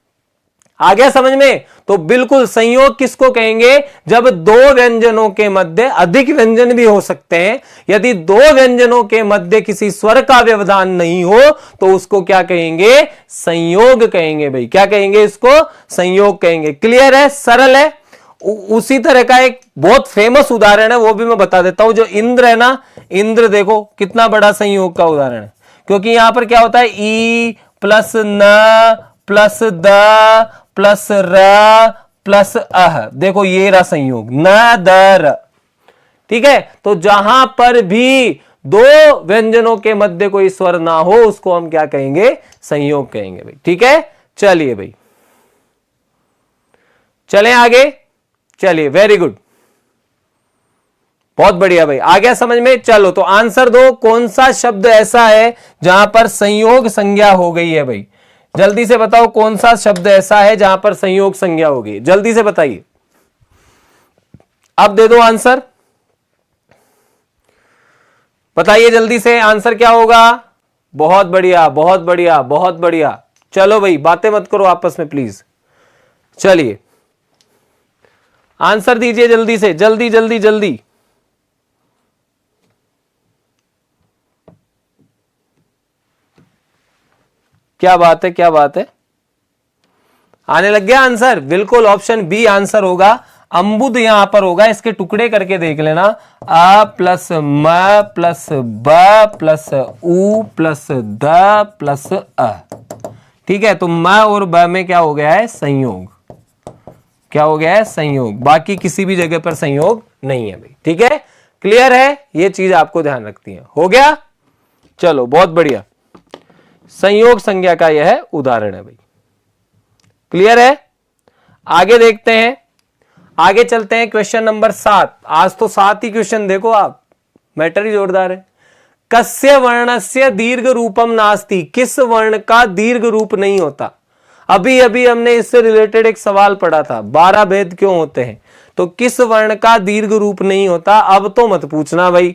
आ गया समझ में। तो बिल्कुल संयोग किसको कहेंगे, जब दो व्यंजनों के मध्य, अधिक व्यंजन भी हो सकते हैं, यदि दो व्यंजनों के मध्य किसी स्वर का व्यवधान नहीं हो तो उसको क्या कहेंगे, संयोग कहेंगे भाई। क्या कहेंगे, इसको संयोग कहेंगे। क्लियर है, सरल है। उसी तरह का एक बहुत फेमस उदाहरण है, वो भी मैं बता देता हूं। जो इंद्र है ना, इंद्र देखो कितना बड़ा संयोग का उदाहरण है, क्योंकि यहां पर क्या होता है, ई प्लस न प्लस द प्लस र प्लस अह, देखो ये रहा संयोग, न द र। ठीक है, तो जहां पर भी दो व्यंजनों के मध्य कोई स्वर ना हो उसको हम क्या कहेंगे, संयोग कहेंगे भाई। ठीक है, चलिए भाई चलें आगे, चलिए वेरी गुड, बहुत बढ़िया भाई, आ गया समझ में। चलो तो आंसर दो, कौन सा शब्द ऐसा है जहां पर संयोग संज्ञा हो गई है भाई, जल्दी से बताओ कौन सा शब्द ऐसा है जहां पर संयोग संज्ञा हो गई, जल्दी से बताइए, अब दे दो आंसर, बताइए जल्दी से आंसर क्या होगा। बहुत बढ़िया बहुत बढ़िया बहुत बढ़िया, चलो भाई बातें मत करो आपस में प्लीज, चलिए आंसर दीजिए जल्दी से, जल्दी जल्दी जल्दी। क्या बात है, क्या बात है, आने लग गया आंसर, बिल्कुल ऑप्शन बी आंसर होगा। अम्बुद यहां पर होगा, इसके टुकड़े करके देख लेना, अ प्लस म प्लस ब प्लस उ प्लस द प्लस अ। ठीक है, तो म और ब में क्या हो गया है, संयोग, क्या हो गया है, संयोग, बाकी किसी भी जगह पर संयोग नहीं है भाई। ठीक है, क्लियर है, ये चीज आपको ध्यान रखती है, हो गया। चलो बहुत बढ़िया, संयोग संज्ञा का यह उदाहरण है भाई, क्लियर है। आगे देखते हैं, आगे चलते हैं क्वेश्चन नंबर 7। आज तो 7 ही क्वेश्चन देखो आप, मैटर ही जोरदार है। कस्य वर्णस्य दीर्घ रूपम नास्ति, किस वर्ण का दीर्घ रूप नहीं होता। अभी अभी हमने इससे रिलेटेड एक सवाल पढ़ा था, 12 भेद क्यों होते हैं, तो किस वर्ण का दीर्घ रूप नहीं होता। अब तो मत पूछना भाई,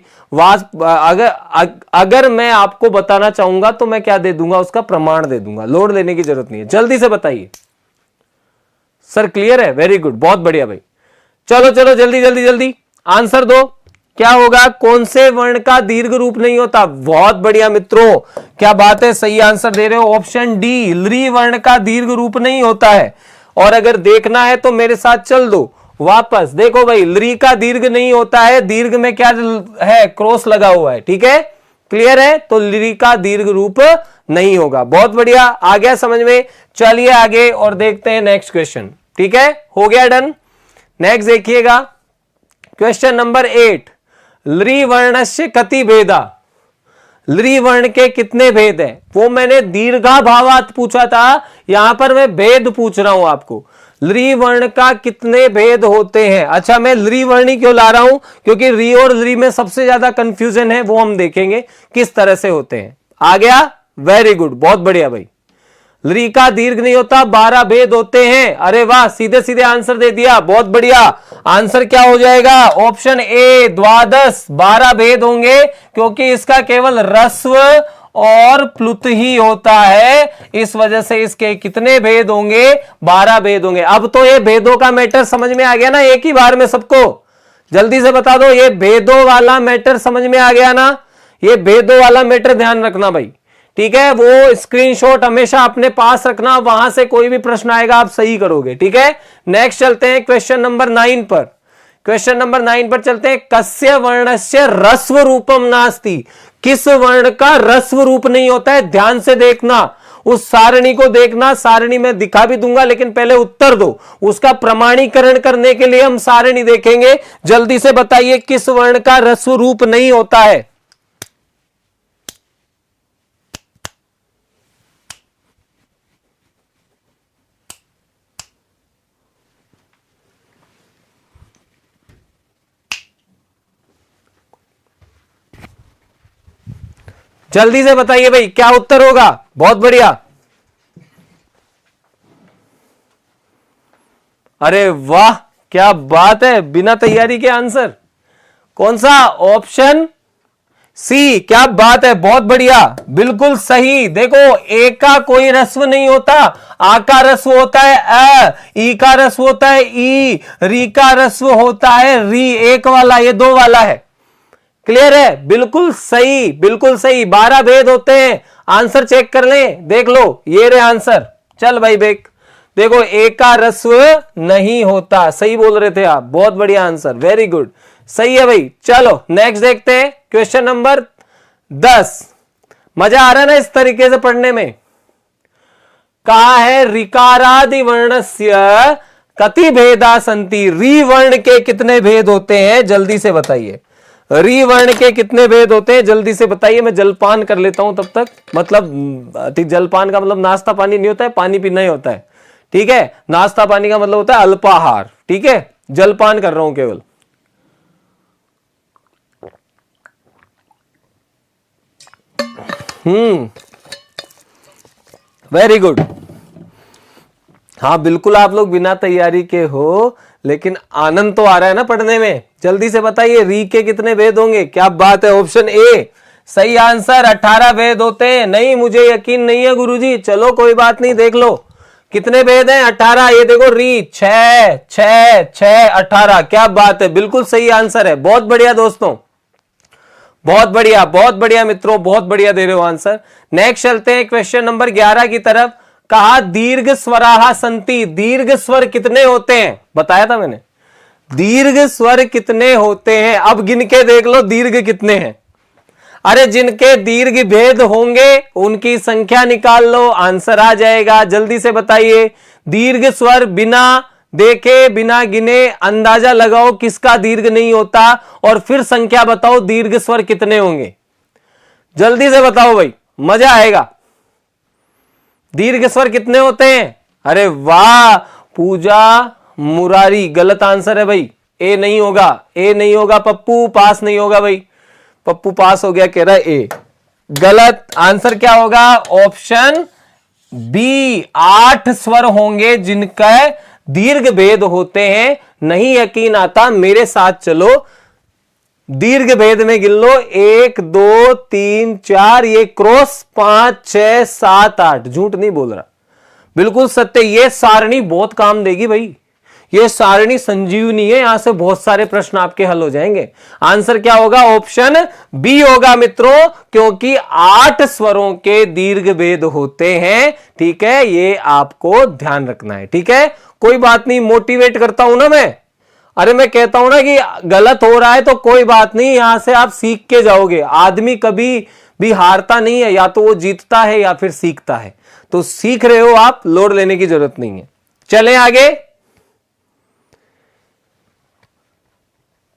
अगर मैं आपको बताना चाहूंगा तो मैं क्या दे दूंगा, उसका प्रमाण दे दूंगा, लोड लेने की जरूरत नहीं है, जल्दी से बताइए सर। क्लियर है, वेरी गुड, बहुत बढ़िया भाई। चलो चलो जल्दी जल्दी जल्दी आंसर दो, क्या होगा, कौन से वर्ण का दीर्घ रूप नहीं होता। बहुत बढ़िया मित्रों, क्या बात है, सही आंसर दे रहे हो, ऑप्शन डी, लृ वर्ण का दीर्घ रूप नहीं होता है। और अगर देखना है तो मेरे साथ चल दो वापस, देखो भाई लृ का दीर्घ नहीं होता है, दीर्घ में क्या है, क्रॉस लगा हुआ है। ठीक है, क्लियर है, तो लृ का दीर्घ रूप नहीं होगा। बहुत बढ़िया, आ गया समझ में। चलिए आगे और देखते हैं नेक्स्ट क्वेश्चन। ठीक है, हो गया डन। नेक्स्ट देखिएगा क्वेश्चन नंबर 8, लृ वर्णस्य कति भेदा, लृ वर्ण के कितने भेद हैं। वो मैंने दीर्घा भावात पूछा था, यहां पर मैं भेद पूछ रहा हूं आपको, लृ वर्ण का कितने भेद होते हैं। अच्छा, मैं लृ वर्ण ही क्यों ला रहा हूं, क्योंकि री और लृ में सबसे ज्यादा कंफ्यूजन है, वो हम देखेंगे किस तरह से होते हैं। आ गया, वेरी गुड, बहुत बढ़िया भाई। लृ का दीर्घ नहीं होता, 12 भेद होते हैं। अरे वाह, सीधे सीधे आंसर दे दिया, बहुत बढ़िया। आंसर क्या हो जाएगा, ऑप्शन ए, द्वादश, 12 भेद होंगे, क्योंकि इसका केवल ह्रस्व और प्लुत ही होता है, इस वजह से इसके कितने भेद होंगे, 12 भेद होंगे। अब तो ये भेदों का मैटर समझ में आ गया ना, एक ही बार में सबको, जल्दी से बता दो, ये भेदों वाला मैटर समझ में आ गया ना, ये भेदों वाला मैटर ध्यान रखना भाई। ठीक है, वो स्क्रीनशॉट हमेशा अपने पास रखना, वहां से कोई भी प्रश्न आएगा आप सही करोगे। ठीक है, नेक्स्ट चलते हैं क्वेश्चन नंबर 9 पर। क्वेश्चन नंबर 9 पर चलते हैं, कस्य वर्णस्य ह्रस्व रूपम नास्ति, किस वर्ण का ह्रस्व रूप नहीं होता है। ध्यान से देखना, उस सारणी को देखना, सारणी में दिखा भी दूंगा, लेकिन पहले उत्तर दो, उसका प्रमाणीकरण करने के लिए हम सारणी देखेंगे। जल्दी से बताइए किस वर्ण का ह्रस्व रूप नहीं होता है। जल्दी से बताइए भाई, क्या उत्तर होगा। बहुत बढ़िया, अरे वाह, क्या बात है, बिना तैयारी के आंसर। कौन सा, ऑप्शन सी, क्या बात है, बहुत बढ़िया, बिल्कुल सही। देखो, ए का कोई ह्रस्व नहीं होता, आ का ह्रस्व होता है अ, ई का ह्रस्व होता है ई, री का ह्रस्व होता है री, एक वाला, ये 2 वाला है। क्लियर है, बिल्कुल सही, बिल्कुल सही, 12 भेद होते हैं। आंसर चेक कर लें, देख लो, ये रहे आंसर। चल भाई देखो ए का ह्रस्व नहीं होता, सही बोल रहे थे आप, बहुत बढ़िया आंसर, वेरी गुड, सही है भाई। चलो नेक्स्ट देखते हैं क्वेश्चन नंबर 10। मजा आ रहा है ना इस तरीके से पढ़ने में। कहा है ऋकारादि वर्णस्य कति भेदा संति, री वर्ण के कितने भेद होते हैं, जल्दी से बताइए। री वर्ण के कितने भेद होते हैं, जल्दी से बताइए। मैं जलपान कर लेता हूं तब तक, मतलब जलपान का मतलब नाश्ता पानी नहीं होता है, पानी पीना ही होता है, ठीक है। नाश्ता पानी का मतलब होता है अल्पाहार, ठीक है। जलपान कर रहा हूं केवल। Very good. हाँ बिल्कुल, आप लोग बिना तैयारी के हो, लेकिन आनंद तो आ रहा है ना पढ़ने में। जल्दी से बताइए री के कितने भेद होंगे। क्या बात है, ऑप्शन ए सही आंसर, 18 भेद होते हैं। नहीं मुझे यकीन नहीं है गुरुजी, चलो कोई बात नहीं, देख लो कितने भेद हैं, 18। ये देखो री 6 6 6 18, क्या बात है, बिल्कुल सही आंसर है। बहुत बढ़िया दोस्तों, बहुत बढ़िया, बहुत बढ़िया मित्रों, बहुत बढ़िया दे रहे हो आंसर। नेक्स्ट चलते हैं क्वेश्चन नंबर 11 की तरफ। कहा दीर्घ स्वराः संति, दीर्घ स्वर कितने होते हैं, बताया था मैंने, दीर्घ स्वर कितने होते हैं। अब गिन के देख लो दीर्घ कितने हैं। अरे जिनके दीर्घ भेद होंगे उनकी संख्या निकाल लो, आंसर आ जाएगा। जल्दी से बताइए, दीर्घ स्वर बिना देखे बिना गिने अंदाजा लगाओ किसका दीर्घ नहीं होता, और फिर संख्या बताओ दीर्घ स्वर कितने होंगे। जल्दी से बताओ भाई, मजा आएगा। दीर्घ स्वर कितने होते हैं? अरे वाह पूजा मुरारी, गलत आंसर है भाई, ए नहीं होगा, ए नहीं होगा। पप्पू पास नहीं होगा भाई, पप्पू पास हो गया, कह रहा है ए। गलत आंसर क्या होगा, ऑप्शन बी, 8 स्वर होंगे जिनका दीर्घ भेद होते हैं। नहीं यकीन आता, मेरे साथ चलो, दीर्घ भेद में गिन लो, 1 2 3 4, ये क्रॉस 5 6 7 8, झूठ नहीं बोल रहा, बिल्कुल सत्य। ये सारणी बहुत काम देगी भाई, ये सारणी संजीवनी है, यहां से बहुत सारे प्रश्न आपके हल हो जाएंगे। आंसर क्या होगा, ऑप्शन बी होगा मित्रों, क्योंकि 8 स्वरों के दीर्घ भेद होते हैं, ठीक है। ये आपको ध्यान रखना है, ठीक है। कोई बात नहीं, मोटिवेट करता हूं ना मैं। अरे मैं कहता हूं ना कि गलत हो रहा है तो कोई बात नहीं, यहां से आप सीख के जाओगे। आदमी कभी भी हारता नहीं है, या तो वो जीतता है या फिर सीखता है। तो सीख रहे हो आप, लोड लेने की जरूरत नहीं है। चलें आगे।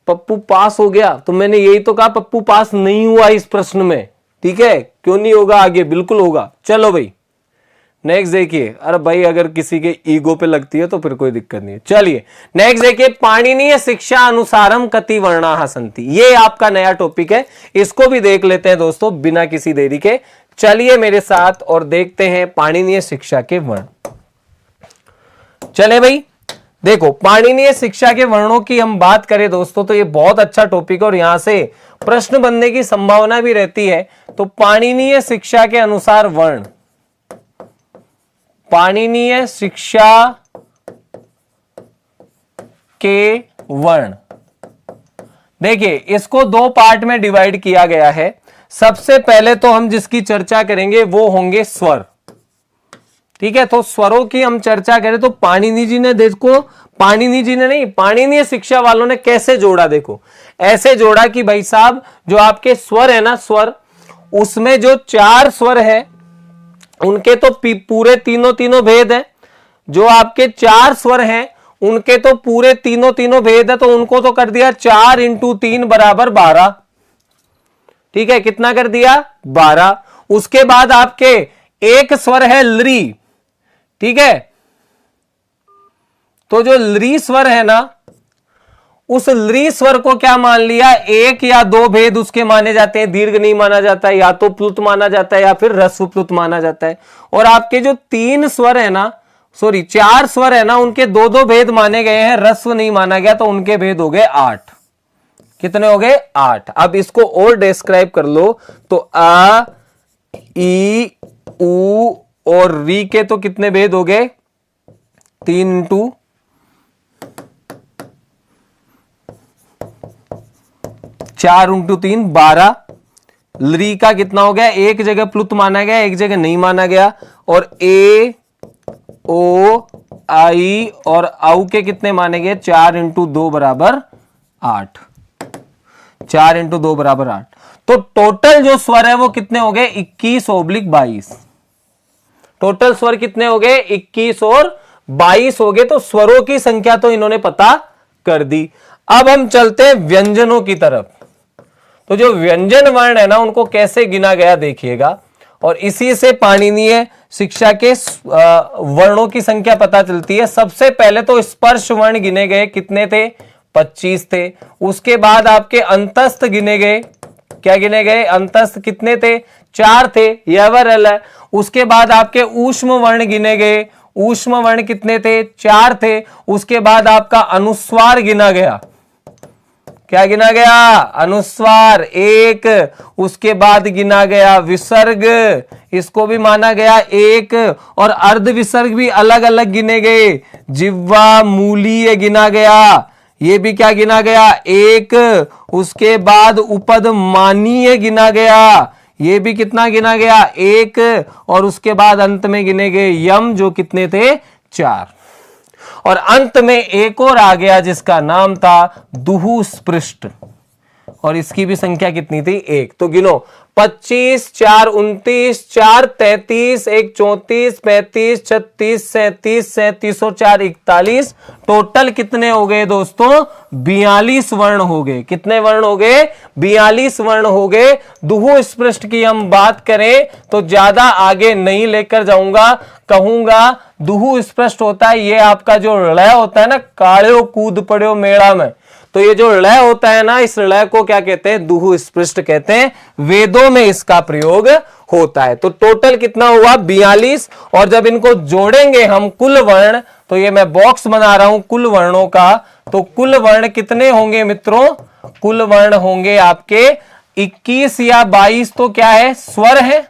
पप्पू पास हो गया, तो मैंने यही तो कहा पप्पू पास नहीं हुआ इस प्रश्न में, ठीक है। क्यों नहीं होगा, आगे बिल्कुल होगा। चलो भाई नेक्स्ट देखिए। अरे भाई अगर किसी के ईगो पे लगती है तो फिर कोई दिक्कत नहीं है। चलिए नेक्स्ट देखिए, पाणिनीय शिक्षा अनुसारम कति वर्णाः सन्ति, ये आपका नया टॉपिक है, इसको भी देख लेते हैं दोस्तों बिना किसी देरी के। चलिए मेरे साथ और देखते हैं पाणिनीय शिक्षा के वर्ण। चले भाई देखो, पाणिनीय शिक्षा के वर्णों की हम बात करें दोस्तों तो ये बहुत अच्छा टॉपिक है और यहां से प्रश्न बनने की संभावना भी रहती है। तो पाणिनीय शिक्षा के अनुसार वर्ण, पाणिनीय शिक्षा के वर्ण, देखिए इसको 2 पार्ट में डिवाइड किया गया है। सबसे पहले तो हम जिसकी चर्चा करेंगे वो होंगे स्वर, ठीक है। तो स्वरों की हम चर्चा करें तो पाणिनि जी ने, देखो पाणिनि जी ने नहीं, पाणिनीय शिक्षा वालों ने कैसे जोड़ा, देखो ऐसे जोड़ा कि भाई साहब जो आपके स्वर है ना, स्वर, उसमें जो 4 स्वर है उनके तो पूरे तीनों भेद है। जो आपके 4 स्वर हैं उनके तो पूरे तीनों भेद है, तो उनको तो कर दिया 4 × 3 = 12, ठीक है। कितना कर दिया, 12। उसके बाद आपके एक स्वर है लरी, ठीक है। तो जो लरी स्वर है ना, उस लरी स्वर को क्या मान लिया, 1 या 2 भेद उसके माने जाते हैं, दीर्घ नहीं माना जाता है, या तो प्लुत माना जाता है या फिर ह्रस्व प्लुत माना जाता है। और आपके जो 3 स्वर है ना, सॉरी 4 स्वर है ना, उनके 2 भेद माने गए हैं, ह्रस्व नहीं माना गया, तो उनके भेद हो गए 8। कितने हो गए, 8। अब इसको और डिस्क्राइब कर लो तो आ, ई, उ और री के तो कितने भेद हो गए, 3 × 4 × 3 12। लरी का कितना हो गया, एक जगह प्लुत माना गया, एक जगह नहीं माना गया। और ए, ओ आई और औ के कितने मानेंगे 4 इंटू 2 बराबर 8, 4 इंटू 2 बराबर 8। तो टोटल जो स्वर है वो कितने हो गए 21/22। टोटल स्वर कितने हो गए 21 और 22 हो गए। तो स्वरों की संख्या तो इन्होंने पता कर दी। अब हम चलते हैं व्यंजनों की तरफ। तो जो व्यंजन वर्ण है ना उनको कैसे गिना गया देखिएगा, और इसी से पाणिनीय शिक्षा के वर्णों की संख्या पता चलती है। सबसे पहले तो स्पर्श वर्ण गिने गए, कितने थे 25 थे। उसके बाद आपके अंतस्थ गिने गए, क्या गिने गए अंतस्थ कितने थे 4 थे, यह है। उसके बाद आपके ऊष्म वर्ण गिने गए, ऊष्म वर्ण कितने थे 4 थे। उसके बाद आपका अनुस्वार गिना गया, क्या गिना गया अनुस्वार 1। उसके बाद गिना गया विसर्ग, इसको भी माना गया 1। और अर्ध विसर्ग भी अलग अलग गिने गए, जिह्वा मूलीय गिना गया, ये भी क्या गिना गया 1। उसके बाद उपद मानीय गिना गया, ये भी कितना गिना गया 1। और उसके बाद अंत में गिने गए यम, जो कितने थे 4। और अंत में एक और आ गया जिसका नाम था दुहु स्पृष्ट, और इसकी भी संख्या कितनी थी 1। तो गिनो 25, 4 29, 4 33, 1 34, 35, 36, 37, 37 और 4 41। टोटल कितने हो गए दोस्तों 42 वर्ण हो गए। कितने वर्ण हो गए 42 वर्ण हो गए। दुहु स्पृष्ट की हम बात करें तो ज्यादा आगे नहीं लेकर जाऊंगा, कहूंगा दुहु स्पष्ट होता है ये आपका जो लय होता है ना, काड़ो कूद पड़ो मेड़ा में, तो ये जो लय होता है ना, इस लय को क्या कहते हैं दुहु स्पृष्ट कहते हैं। वेदों में इसका प्रयोग होता है। तो टोटल कितना हुआ 42। और जब इनको जोड़ेंगे हम कुल वर्ण, तो ये मैं बॉक्स बना रहा हूं कुल वर्णों का, तो कुल वर्ण कितने होंगे मित्रों, कुल वर्ण होंगे आपके 21 या 22 तो क्या है स्वर है,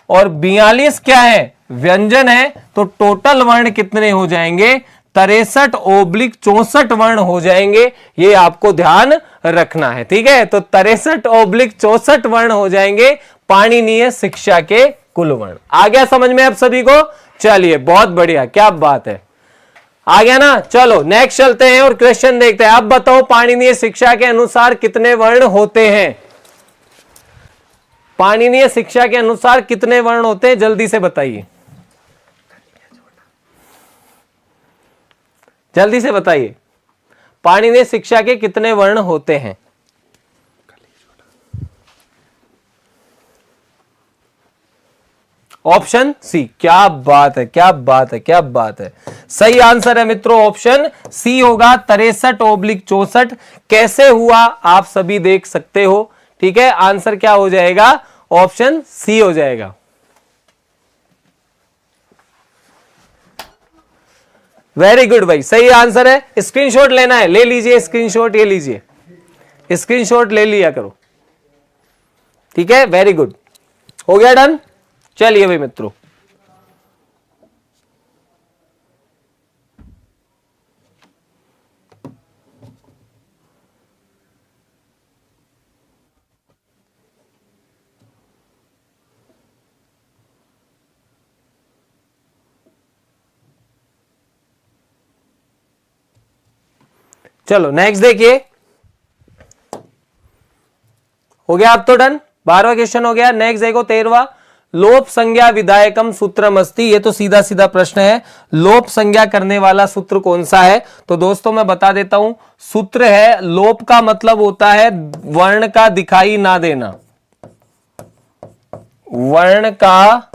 और 42 क्या है व्यंजन है। तो टोटल वर्ण कितने हो जाएंगे 63/64 वर्ण हो जाएंगे। ये आपको ध्यान रखना है, ठीक है। तो 63/64 वर्ण हो जाएंगे पाणिनीय शिक्षा के कुल वर्ण। आ गया समझ में आप सभी को? चलिए बहुत बढ़िया, क्या बात है, आ गया ना। चलो नेक्स्ट चलते हैं और क्वेश्चन देखते हैं। अब बताओ पाणिनीय शिक्षा के अनुसार कितने वर्ण होते हैं? पाणिनीय शिक्षा के अनुसार कितने वर्ण होते हैं जल्दी से बताइए, जल्दी से बताइए। पाणिनीय शिक्षा के कितने वर्ण होते हैं? Option C. क्या बात है, क्या बात है, क्या बात है। सही आंसर है मित्रों ऑप्शन सी होगा 63/64। कैसे हुआ आप सभी देख सकते हो, ठीक है। आंसर क्या हो जाएगा ऑप्शन सी हो जाएगा। वेरी गुड भाई, सही आंसर है। स्क्रीनशॉट लेना है, ले लीजिए स्क्रीनशॉट, ये लीजिए स्क्रीनशॉट ले लिया करो, ठीक है। वेरी गुड, हो गया डन। चलिए भाई मित्रों, चलो नेक्स्ट देखिए। हो गया अब तो डन, 12वां क्वेश्चन हो गया। नेक्स्ट देखो 13वां। लोप संज्ञा विधायकम सूत्रम अस्ति। ये तो सीधा सीधा प्रश्न है, लोप संज्ञा करने वाला सूत्र कौन सा है? तो दोस्तों मैं बता देता हूं, सूत्र है लोप का मतलब होता है वर्ण का दिखाई ना देना, वर्ण का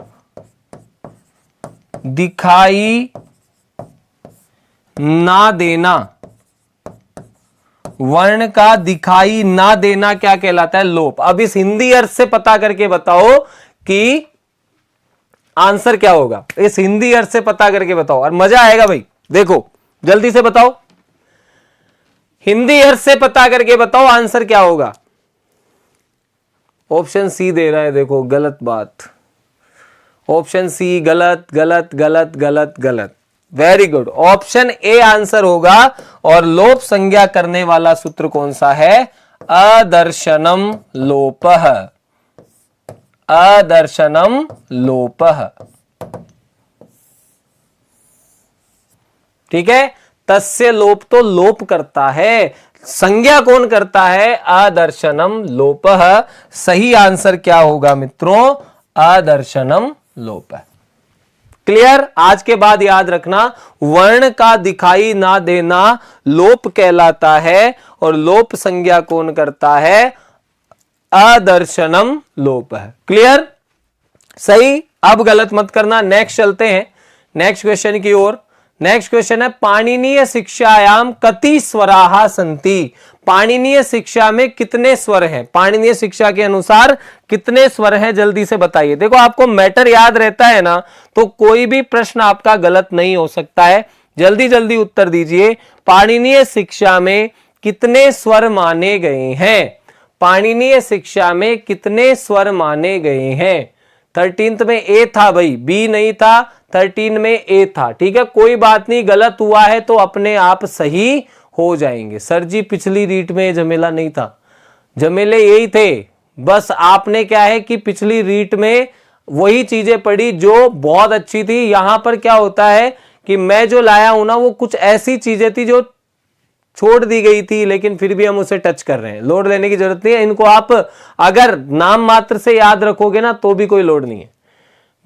दिखाई ना देना, वर्ण का दिखाई ना देना क्या कहलाता है लोप। अब इस हिंदी अर्थ से पता करके बताओ कि आंसर क्या होगा, इस हिंदी अर्थ से पता करके बताओ और मजा आएगा भाई। देखो जल्दी से बताओ, हिंदी अर्थ से पता करके बताओ आंसर क्या होगा। ऑप्शन सी दे रहा है, देखो गलत बात, ऑप्शन सी गलत गलत गलत गलत गलत। Very good, option A answer होगा। और लोप संज्ञा करने वाला सूत्र कौन सा है? अदर्शनम लोपः, अदर्शनम लोपः। ठीक है, तस्य लोप तो लोप करता है, संज्ञा कौन करता है? अदर्शनम लोपः। सही आंसर क्या होगा मित्रों? अदर्शनम लोपः। क्लियर? आज के बाद याद रखना, वर्ण का दिखाई ना देना लोप कहलाता है, और लोप संज्ञा कौन करता है? अदर्शनम लोपः। क्लियर? सही। अब गलत मत करना। नेक्स्ट चलते हैं नेक्स्ट क्वेश्चन की ओर। नेक्स्ट क्वेश्चन है, पाणिनीय शिक्षायाम कति स्वराः सन्ति? पाणिनीय शिक्षा में कितने स्वर हैं? पाणिनीय शिक्षा के अनुसार कितने स्वर हैं? जल्दी से बताइए। देखो, आपको मैटर याद रहता है ना, तो कोई भी प्रश्न आपका गलत नहीं हो सकता है। जल्दी जल्दी उत्तर दीजिए। पाणिनीय शिक्षा में कितने स्वर माने गए हैं? पाणिनीय शिक्षा में कितने स्वर माने गए हैं? 13th में ए था भाई, बी नहीं था। 13 में ए था। ठीक है, कोई बात नहीं, गलत हुआ है तो अपने आप सही हो जाएंगे। सर जी, पिछली रीट में झमेला नहीं था, झमेले यही थे। बस आपने क्या है कि पिछली रीट में वही चीजें पढ़ी जो बहुत अच्छी थी। यहां पर क्या होता है कि मैं जो लाया हूं ना, वो कुछ ऐसी चीजें थी जो छोड़ दी गई थी, लेकिन फिर भी हम उसे टच कर रहे हैं। लोड लेने की जरूरत नहीं है। इनको आप अगर नाम मात्र से याद रखोगे ना, तो भी कोई लोड नहीं है।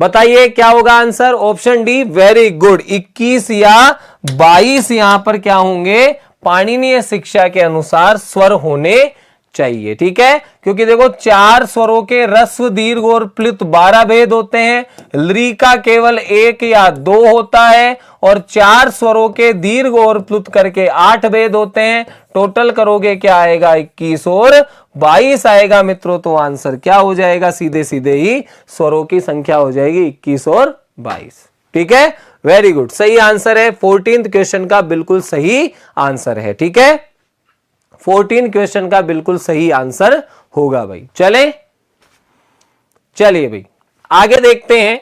बताइए क्या होगा answer? Option D, very good. 21 या 22 यहां पर क्या होंगे? पाणिनीय शिक्षा के अनुसार स्वर होने चाहिए। ठीक है, क्योंकि देखो 4 स्वरों के ह्रस्व, दीर्घ और प्लुत 12 भेद होते हैं। ली का केवल 1 या 2 होता है, और 4 स्वरों के दीर्घ और प्लुत करके 8 भेद होते हैं। टोटल करोगे क्या आएगा? 21 और 22 आएगा मित्रों। तो आंसर क्या हो जाएगा? सीधे सीधे ही स्वरों की संख्या हो जाएगी 21 और 22। ठीक है, वेरी गुड, सही आंसर है। 14th क्वेश्चन का बिल्कुल सही आंसर है। ठीक है, 14 क्वेश्चन का बिल्कुल सही आंसर होगा भाई। चलिए भाई आगे देखते हैं।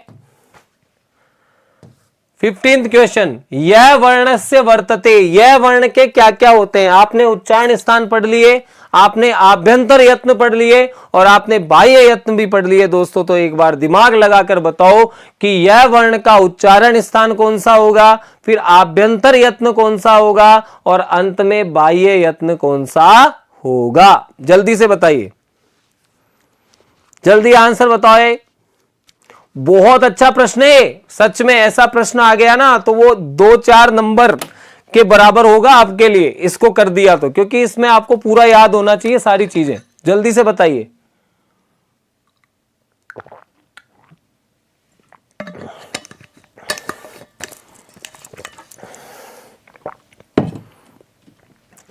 15th क्वेश्चन, यह वर्णस्य वर्तते। यह वर्ण के क्या क्या होते हैं? आपने उच्चारण स्थान पढ़ लिए, आपने आभ्यंतर यत्न पढ़ लिए, और आपने बाह्य यत्न भी पढ़ लिए दोस्तों। तो एक बार दिमाग लगाकर बताओ कि यह वर्ण का उच्चारण स्थान कौन सा होगा, फिर आभ्यंतर यत्न कौन सा होगा, और अंत में बाह्य यत्न कौन सा होगा? जल्दी से बताइए, जल्दी आंसर बताओ। बहुत अच्छा प्रश्न है सच में। ऐसा प्रश्न आ गया ना तो वो 2-4 नंबर के बराबर होगा आपके लिए, इसको कर दिया तो, क्योंकि इसमें आपको पूरा याद होना चाहिए सारी चीजें। जल्दी से बताइए।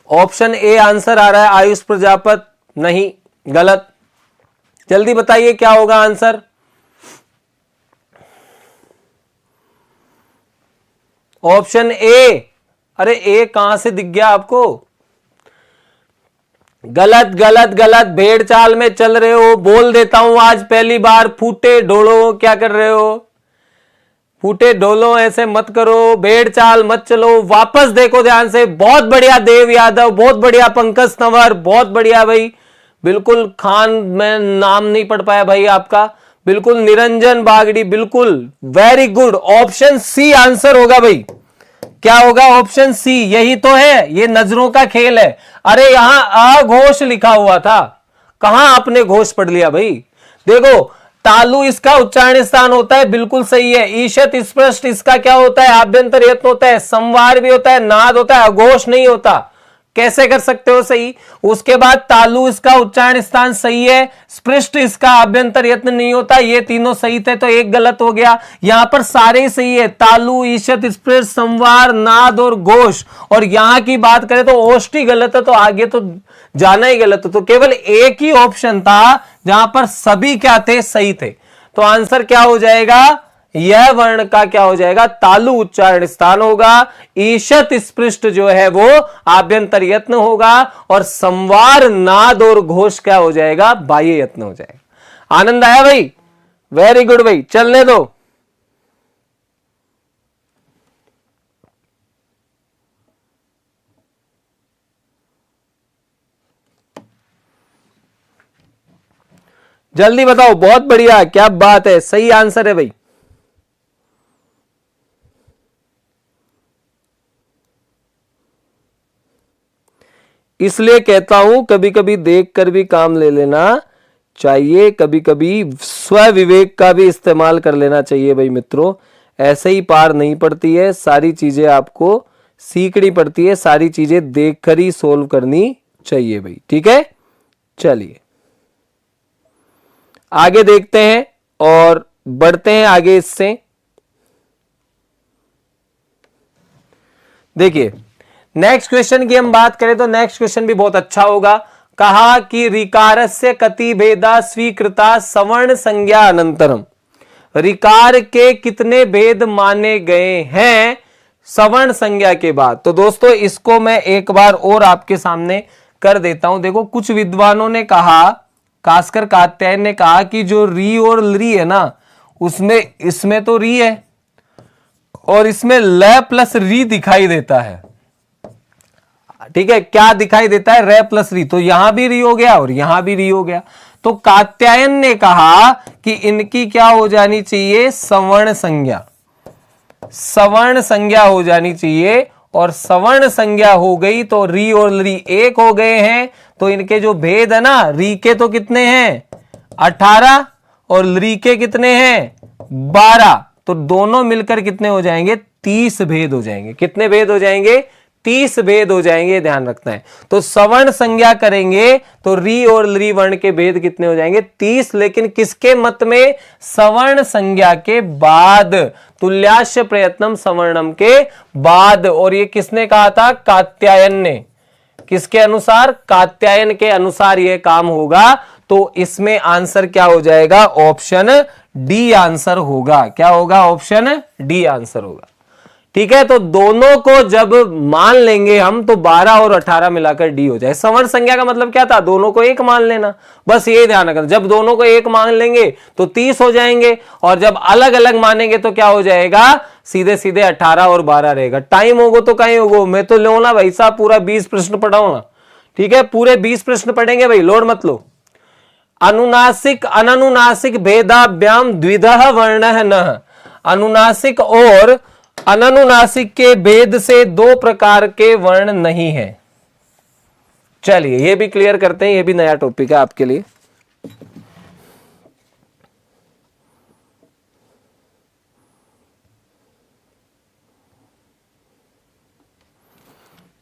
ऑप्शन ए आंसर आ रहा है, आयुष प्रजापत। नहीं, गलत। जल्दी बताइए क्या होगा आंसर? Option A. अरे ए कहां से दिख गया आपको? गलत गलत गलत, भेड़ चाल में चल रहे हो। बोल देता हूं आज पहली बार, फूटे ढोलो। क्या कर रहे हो? फूटे ढोलो ऐसे मत करो, भेड़ चाल मत चलो। वापस देखो ध्यान से। बहुत बढ़िया देव यादव, बहुत बढ़िया पंकज तंवर, बहुत बढ़िया भाई। बिल्कुल खान, मैं नाम नहीं पढ़ पाया भाई आपका। बिल्कुल निरंजन बागड़ी, बिल्कुल very good. Option C answer होगा भाई। क्या होगा? Option C. यही तो है, ये नजरों का खेल है। अरे यहां अघोष लिखा हुआ था, कहां आपने घोष पढ़ लिया भाई? देखो, तालु इसका उच्चारण स्थान होता है, बिल्कुल सही है। ईशत स्पष्ट इसका क्या होता है? आभ्यंतर यत्न होता है। संवार भी होता है, नाद होता है, अघोष नहीं होता। कैसे कर सकते हो सही? उसके बाद तालु इसका उच्चारण स्थान सही है, स्पृष्ट इसका आभ्यंतर यत्न नहीं होता। ये तीनों सही थे, तो एक गलत हो गया। यहां पर सारे सही है, तालु, ईशत, स्पृष्ट, संवार, नाद और घोष। और यहां की बात करें तो ओष्ठी गलत है, तो आगे तो जाना ही गलत है। तो केवल एक ही ऑप्शन था जहां पर सभी क्या थे? सही थे। तो आंसर क्या हो जाएगा? यह वर्ण का क्या हो जाएगा? तालु उच्चारण स्थान होगा। ईशत स्पृष्ट जो है वो आभ्यंतर यत्न होगा, और संवार, नाद और घोष क्या हो जाएगा? बाह्य यत्न हो जाएगा। आनंद आया भाई? वेरी गुड भाई, चलने दो। जल्दी बताओ। बहुत बढ़िया, क्या बात है, सही आंसर है भाई। इसलिए कहता हूं कभी कभी देख कर भी काम ले लेना चाहिए, कभी कभी स्व विवेक का भी इस्तेमाल कर लेना चाहिए भाई मित्रों। ऐसे ही पार नहीं पड़ती है, सारी चीजें आपको सीखनी पड़ती है, सारी चीजें देखकर ही सोल्व करनी चाहिए भाई, ठीक है। चलिए आगे देखते हैं और बढ़ते हैं आगे इससे। देखिए नेक्स्ट क्वेश्चन की हम बात करें तो नेक्स्ट क्वेश्चन भी बहुत अच्छा होगा। कहा कि ऋकारस्य कति भेदा स्वीकृता सवर्ण संज्ञा अनंतरम। ऋकार के कितने भेद माने गए हैं सवर्ण संज्ञा के बाद। तो दोस्तों इसको मैं एक बार और आपके सामने कर देता हूं। देखो कुछ विद्वानों ने कहा, खासकर कात्यायन ने कहा कि जो री और लरी है ना, उसमें इसमें तो री है और इसमें ल प्लस री दिखाई देता है, ठीक है। क्या दिखाई देता है? रे प्लस री। तो यहां भी री हो गया और यहां भी री हो गया। तो कात्यायन ने कहा कि इनकी क्या हो जानी चाहिए? सवर्ण संज्ञा। सवर्ण संज्ञा हो जानी चाहिए और सवर्ण संज्ञा हो गई तो री और लरी एक हो गए हैं। तो इनके जो भेद है ना, री के तो कितने हैं? 18 और लरी के कितने हैं? 12। तो दोनों मिलकर कितने हो जाएंगे? 30 भेद हो जाएंगे। कितने भेद हो जाएंगे? 30 भेद हो जाएंगे, ध्यान रखना है। तो सवर्ण संज्ञा करेंगे तो री और लरी वर्ण के भेद कितने हो जाएंगे? 30। लेकिन किसके मत में? सवर्ण संज्ञा के बाद, तुल्याश्य प्रयत्नम सवर्णम के बाद। और ये किसने कहा था? कात्यायन ने। किसके अनुसार? कात्यायन के अनुसार यह काम होगा। तो इसमें आंसर क्या हो जाएगा? ऑप्शन डी आंसर होगा। क्या होगा? ऑप्शन डी आंसर होगा, ठीक है। तो दोनों को जब मान लेंगे हम तो 12 और 18 मिलाकर डी हो जाए। सवर्ण संज्ञा का मतलब क्या था? दोनों को एक मान लेना, बस ये ध्यान रखना। जब दोनों को एक मान लेंगे तो 30 हो जाएंगे और जब अलग अलग मानेंगे तो क्या हो जाएगा? सीधे सीधे 18 और 12 रहेगा। टाइम होगा तो कहीं होगा, मैं तो लो ना भाई साहब पूरा 20 प्रश्न पढ़ाऊंगा, ठीक है। पूरे 20 प्रश्न पढ़ेंगे भाई, लोड मत लो। अनुनासिक अननुनासिक भेदाभ्याम द्विधः वर्णः नः। अनुनासिक और अननुनासिक के भेद से दो प्रकार के वर्ण नहीं है। चलिए ये भी क्लियर करते हैं, ये भी नया टॉपिक है आपके लिए।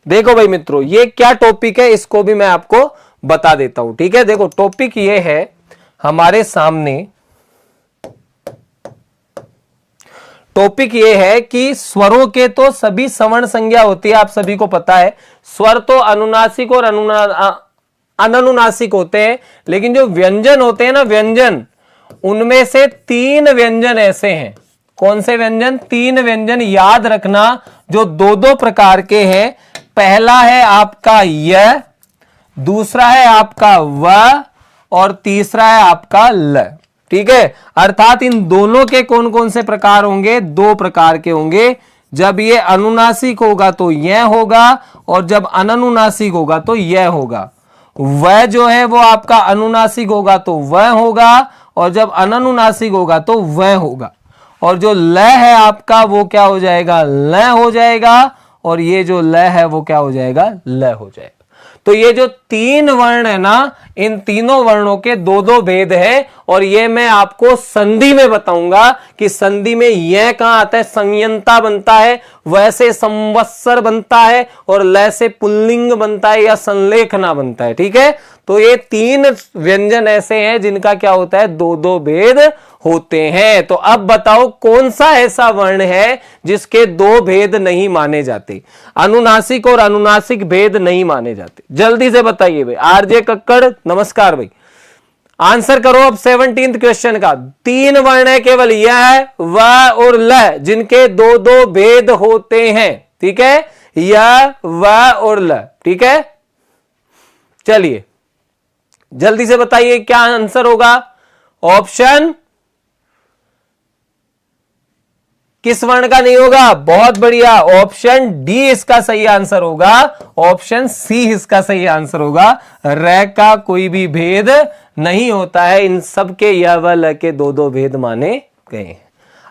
देखो भाई मित्रों, ये क्या टॉपिक है इसको भी मैं आपको बता देता हूं, ठीक है। देखो टॉपिक ये है हमारे सामने, टॉपिक ये है कि स्वरों के तो सभी सवर्ण संज्ञा होती है, आप सभी को पता है। स्वर तो अनुनासिक और अननुनासिक होते हैं, लेकिन जो व्यंजन होते हैं ना, व्यंजन, उनमें से 3 व्यंजन ऐसे हैं। कौन से व्यंजन? 3 व्यंजन याद रखना जो दो दो प्रकार के हैं। पहला है आपका य, दूसरा है आपका व और तीसरा है आपका ल, ठीक है। अर्थात इन दोनों के कौन कौन से प्रकार होंगे? 2 प्रकार के होंगे। जब ये अनुनासिक होगा तो यह होगा और जब अननुनासिक होगा तो यह होगा। वह जो है वो आपका अनुनासिक होगा तो वह होगा और जब अननुनासिक होगा तो वह होगा। और जो ल है आपका वो क्या हो जाएगा? ल हो जाएगा और ये जो ल है वो क्या हो जाएगा? ल हो जाएगा। तो ये जो 3 वर्ण है ना, इन तीनों वर्णों के 2-2 भेद है और ये मैं आपको संधि में बताऊंगा कि संधि में यह कहां आता है? संयंता बनता है, वैसे संवत्सर बनता है और ल से पुल्लिंग बनता है या संलेखना बनता है, ठीक है। तो ये 3 व्यंजन ऐसे हैं जिनका क्या होता है? 2-2 भेद होते हैं। तो अब बताओ कौन सा ऐसा वर्ण है जिसके 2 भेद नहीं माने जाते? अनुनासिक और अनुनासिक भेद नहीं माने जाते। जल्दी से बताइए भाई। आरजे कक्कड़ नमस्कार भाई, आंसर करो अब 17th क्वेश्चन का। 3 वर्ण है केवल, यह, वह और ल, जिनके 2-2 भेद होते हैं, ठीक है। यह, वह और ल, ठीक है। चलिए जल्दी से बताइए क्या आंसर होगा? ऑप्शन किस वर्ण का नहीं होगा? बहुत बढ़िया, ऑप्शन डी इसका सही आंसर होगा। ऑप्शन सी इसका सही आंसर होगा। र का कोई भी भेद नहीं होता है, इन सब के य व ल के 2-2 भेद माने गए हैं।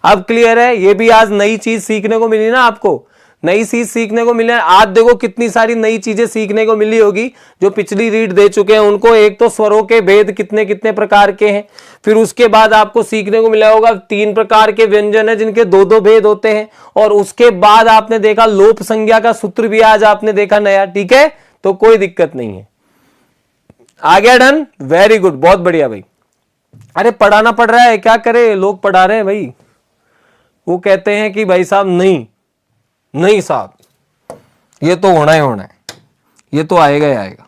अब क्लियर है? ये भी आज नई चीज सीखने को मिली ना आपको। नई चीज सीखने को मिले। आज देखो कितनी सारी नई चीजें सीखने को मिली होगी जो पिछली रीड दे चुके हैं उनको। एक तो स्वरों के भेद कितने कितने प्रकार के हैं, फिर उसके बाद आपको सीखने को मिला होगा 3 प्रकार के व्यंजन है जिनके 2-2 भेद होते हैं, और उसके बाद आपने देखा लोप संज्ञा का सूत्र भी आज आपने देखा नया। ठीक है, तो कोई दिक्कत नहीं है। आ गया डन, वेरी गुड, बहुत बढ़िया भाई। अरे पढ़ाना पड़ रहा है, क्या करे, लोग पढ़ा रहे हैं भाई। वो कहते हैं कि भाई साहब नहीं साहब, ये तो होना ही होना है, ये तो आएगा ही आएगा।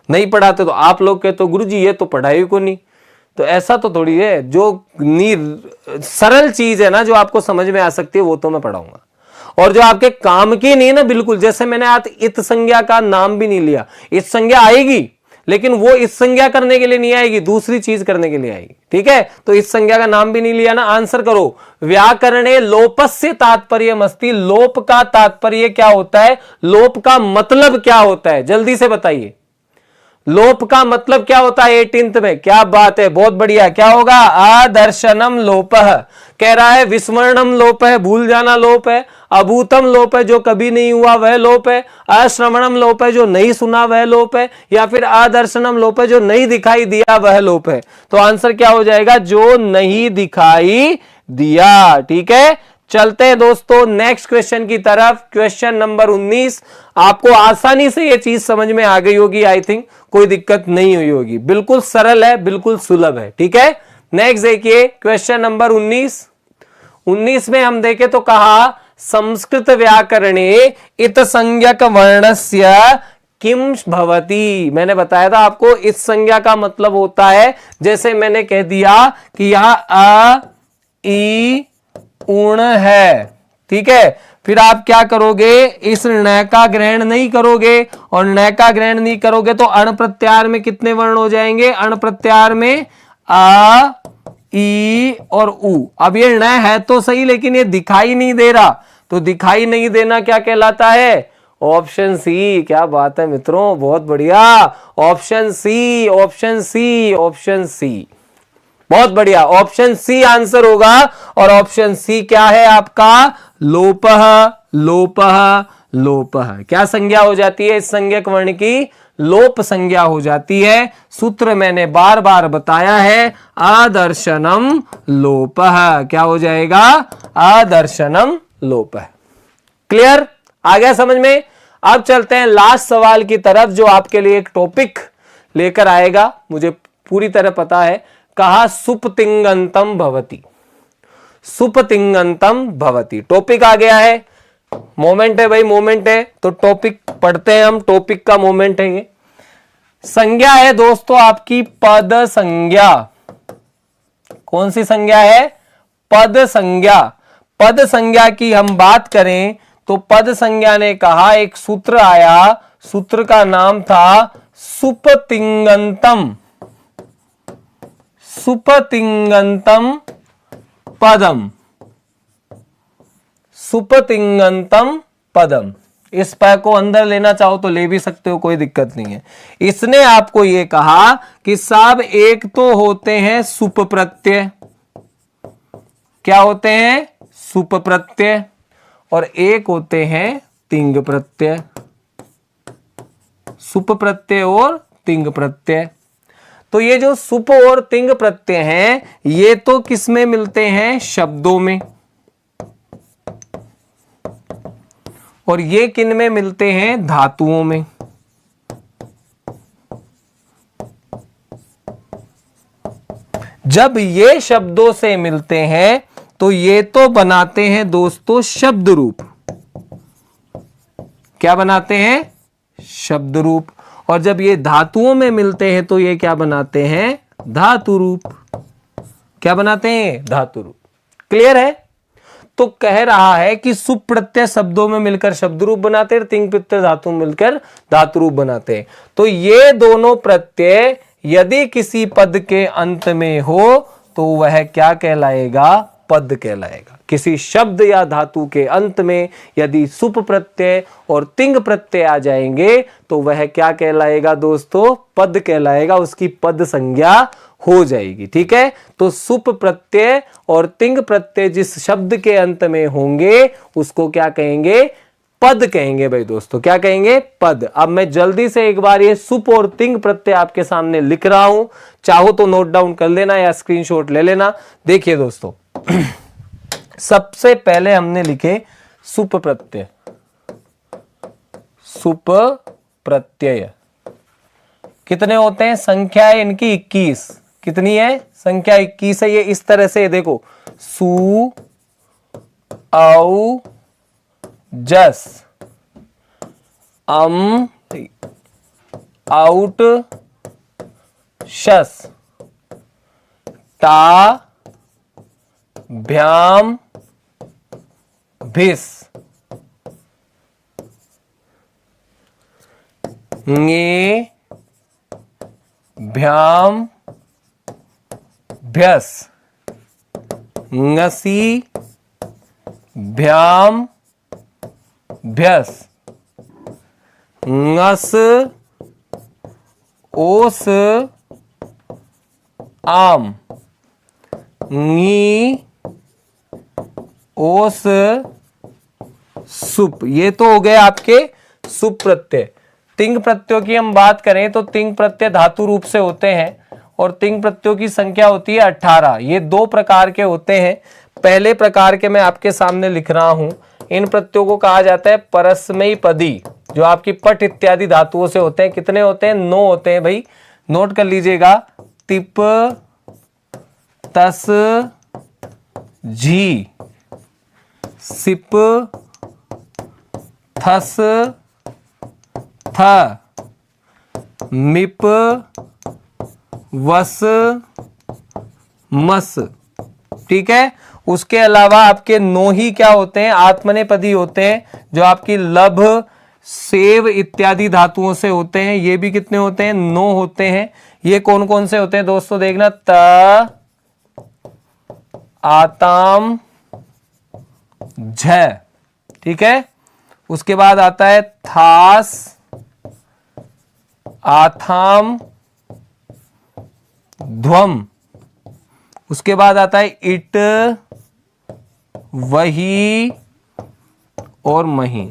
नहीं पढ़ाते तो आप लोग कहते हो गुरुजी ये तो पढ़ाई को नहीं। तो ऐसा तो थोड़ी है, जो सरल चीज है ना जो आपको समझ में आ सकती है वो तो मैं पढ़ाऊंगा, और जो आपके काम की नहीं ना, बिल्कुल जैसे मैंने आज इत संज्ञा का नाम भी नहीं लिया। इत संज्ञा आएगी लेकिन वो इस संज्ञा करने के लिए नहीं आएगी, दूसरी चीज करने के लिए आएगी। ठीक है, तो इस संज्ञा का नाम भी नहीं लिया ना। आंसर करो, व्याकरणे लोपस्य तात्पर्यमस्ति। लोप का तात्पर्य क्या होता है, लोप का मतलब क्या होता है, जल्दी से बताइए। लोप का मतलब क्या होता है 18th में? क्या बात है, बहुत बढ़िया। क्या होगा, आदर्शनम लोपः। कह रहा है विस्मरणम लोप है, भूल जाना लोप है। अभूतम लोप है, जो कभी नहीं हुआ वह लोप है। अश्रवणम लोप है, जो नहीं सुना वह लोप है। या फिर आदर्शनम लोप है, जो नहीं दिखाई दिया वह लोप है। तो आंसर क्या हो जाएगा, जो नहीं दिखाई दिया। ठीक है, चलते हैं दोस्तों नेक्स्ट क्वेश्चन की तरफ। Question number 19। आपको आसानी से ये चीज समझ में आ गई होगी, आई थिंक कोई दिक्कत नहीं हुई होगी। बिल्कुल सरल है, बिल्कुल सुलभ है। ठीक है, नेक्स्ट देखिए क्वेश्चन नंबर 19। 19 में हम देखें तो कहा संस्कृत व्याकरणे इत संज्ञक वर्णस्य किम भवति। मैंने बताया था आपको इस संज्ञा का मतलब होता है, जैसे मैंने कह दिया कि यहां अ ई उण है। ठीक है, फिर आप क्या करोगे, इस ण का ग्रहण नहीं करोगे, और ण का ग्रहण नहीं करोगे तो अण प्रत्याहार में कितने वर्ण हो जाएंगे, अण प्रत्याहार में आ ई और उ। अब ये ण है तो सही, लेकिन ये दिखाई नहीं दे रहा, तो दिखाई नहीं देना क्या कहलाता है, ऑप्शन सी। क्या बात है मित्रों, बहुत बढ़िया, option C, option C, option C, बहुत बढ़िया, ऑप्शन सी आंसर होगा। और ऑप्शन सी क्या है आपका, लोपः, लोपः, लोपः। क्या संज्ञा हो जाती है इस संज्ञक वर्ण की, लोप संज्ञा हो जाती है। सूत्र मैंने बार बार बताया है, आदर्शनम लोपः। क्या हो जाएगा, आदर्शनम लोपः। क्लियर, आ गया समझ में। अब चलते हैं लास्ट सवाल की तरफ, जो आपके लिए एक टॉपिक लेकर आएगा, मुझे पूरी तरह पता है। कहा सुपतिंगंतम भवति, सुपतिंगंतम भवति। टॉपिक आ गया है, मोमेंट है भाई, मोमेंट है तो टॉपिक पढ़ते हैं हम। टॉपिक का मोमेंट है ये। संज्ञा है दोस्तों आपकी पद संज्ञा। कौन सी संज्ञा है, पद संज्ञा। पद संज्ञा की हम बात करें तो पद संज्ञा ने कहा एक सूत्र आया, सूत्र का नाम था सुपतिंगंतम, सुपतिंगंतम पदम, सुपतिंगंतम पदम। इस प को अंदर लेना चाहो तो ले भी सकते हो, कोई दिक्कत नहीं है। इसने आपको यह कहा कि साहब एक तो होते हैं सुप प्रत्यय, क्या होते हैं, सुप प्रत्यय, और एक होते हैं तिंग प्रत्यय, सुप प्रत्यय और तिंग प्रत्यय। तो ये जो सुप और तिंग प्रत्यय हैं, ये तो किस में मिलते हैं, शब्दों में, और ये किन में मिलते हैं, धातुओं में। जब ये शब्दों से मिलते हैं तो ये तो बनाते हैं दोस्तों शब्द रूप। क्या बनाते हैं, शब्द रूप। और जब ये धातुओं में मिलते हैं तो ये क्या बनाते हैं, धातु रूप। क्या बनाते हैं, धातु रूप। क्लियर है। तो कह रहा है कि सुप प्रत्यय शब्दों में मिलकर शब्द रूप बनाते हैं, तिंग प्रत्यय धातु में मिलकर धातु रूप बनाते हैं। तो ये दोनों प्रत्यय यदि किसी पद के अंत में हो तो वह क्या कहलाएगा, पद कहलाएगा। किसी शब्द या धातु के अंत में यदि सुप प्रत्यय और तिंग प्रत्यय आ जाएंगे तो वह क्या कहलाएगा दोस्तों, पद कहलाएगा, उसकी पद संज्ञा हो जाएगी। ठीक है, तो सुप प्रत्यय और तिंग प्रत्यय जिस शब्द के अंत में होंगे उसको क्या कहेंगे, पद कहेंगे भाई दोस्तों। क्या कहेंगे? पद। अब मैं जल्दी से एक बार ये सुप और तिंग प्रत्यय आपके सामने लिख रहा हूं, चाहो तो नोट डाउन कर लेना या स्क्रीनशॉट ले लेना। देखिए दोस्तों सबसे पहले हमने लिखे सुप प्रत्यय। सुप प्रत्यय कितने होते हैं? संख्या है इनकी 21। कितनी है? संख्या 21 है। ये इस तरह से देखो, सु औ जस अम आउट शस टा भ्याम भिस ङे भ्याम भ्यस ङसी भ्याम भ्यस ङस ओस आम ङी ओस सुप। ये तो हो गए आपके सुप प्रत्यय। तिंग प्रत्ययों की हम बात करें तो तिंग प्रत्यय धातु रूप से होते हैं और तिंग प्रत्ययों की संख्या होती है 18। ये दो प्रकार के होते हैं। पहले प्रकार के मैं आपके सामने लिख रहा हूं। इन प्रत्ययों को कहा जाता है परस्मयी पदी, जो आपकी पट इत्यादि धातुओं से होते हैं। कितने होते हैं? 9 होते हैं भाई, नोट कर लीजिएगा। तिप तस झी सिप थस थ मिप वस मस। ठीक है। उसके अलावा आपके 9 ही क्या होते हैं? आत्मनेपदी होते हैं, जो आपकी लभ सेव इत्यादि धातुओं से होते हैं। ये भी कितने होते हैं? 9 होते हैं। ये कौन कौन से होते हैं दोस्तों? देखना, त आताम झ। ठीक है। उसके बाद आता है थास आथाम ध्वम। उसके बाद आता है इट वही और मही।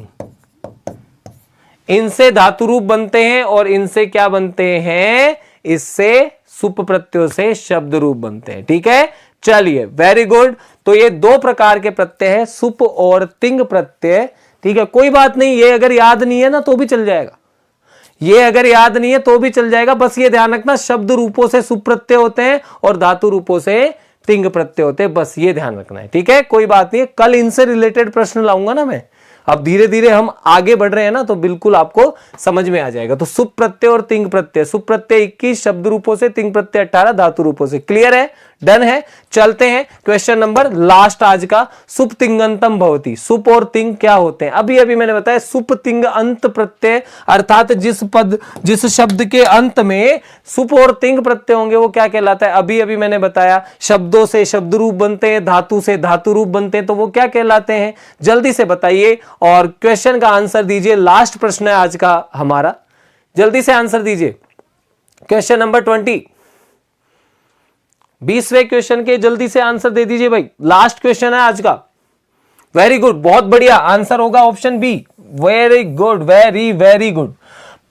इनसे धातु रूप बनते हैं और इनसे क्या बनते हैं? इससे सुप प्रत्ययों से शब्द रूप बनते हैं। ठीक है, चलिए, वेरी गुड। तो ये दो प्रकार के प्रत्यय है, सुप और तिंग प्रत्यय। ठीक है, कोई बात नहीं, ये अगर याद नहीं है ना तो भी चल जाएगा। ये अगर याद नहीं है तो भी चल जाएगा। बस ये ध्यान रखना, शब्द रूपों से सुप प्रत्यय होते हैं और धातु रूपों से तिंग प्रत्यय होते हैं। बस ये ध्यान रखना है। ठीक है, कोई बात नहीं। कल इनसे रिलेटेड प्रश्न लाऊंगा ना मैं। अब धीरे धीरे हम आगे बढ़ रहे हैं ना, तो बिल्कुल आपको समझ में आ जाएगा। तो सुप प्रत्यय और तिंग प्रत्यय, सुप प्रत्यय 21 शब्द रूपों से, तिंग प्रत्यय 18 धातु रूपों से। क्लियर है? डन है। चलते हैं क्वेश्चन नंबर लास्ट आज का। सुप तिंगंतम भवति। सुप और तिंग क्या होते हैं? अभी अभी मैंने बताया, सुप तिंग अंत प्रत्यय, अर्थात जिस शब्द के अंत में सुप और तिंग प्रत्यय होंगे वो क्या कहलाता है? अभी अभी मैंने बताया, शब्दों से शब्द रूप बनते हैं, धातु से धातु रूप बनते हैं, तो वो क्या कहलाते हैं? जल्दी से बताइए और क्वेश्चन का आंसर दीजिए। लास्ट प्रश्न है आज का हमारा, जल्दी से आंसर दीजिए। क्वेश्चन नंबर 20, 20वें क्वेश्चन के जल्दी से आंसर दे दीजिए भाई। लास्ट क्वेश्चन है आज का। वेरी गुड, बहुत बढ़िया। आंसर होगा option B. Very good, very very good.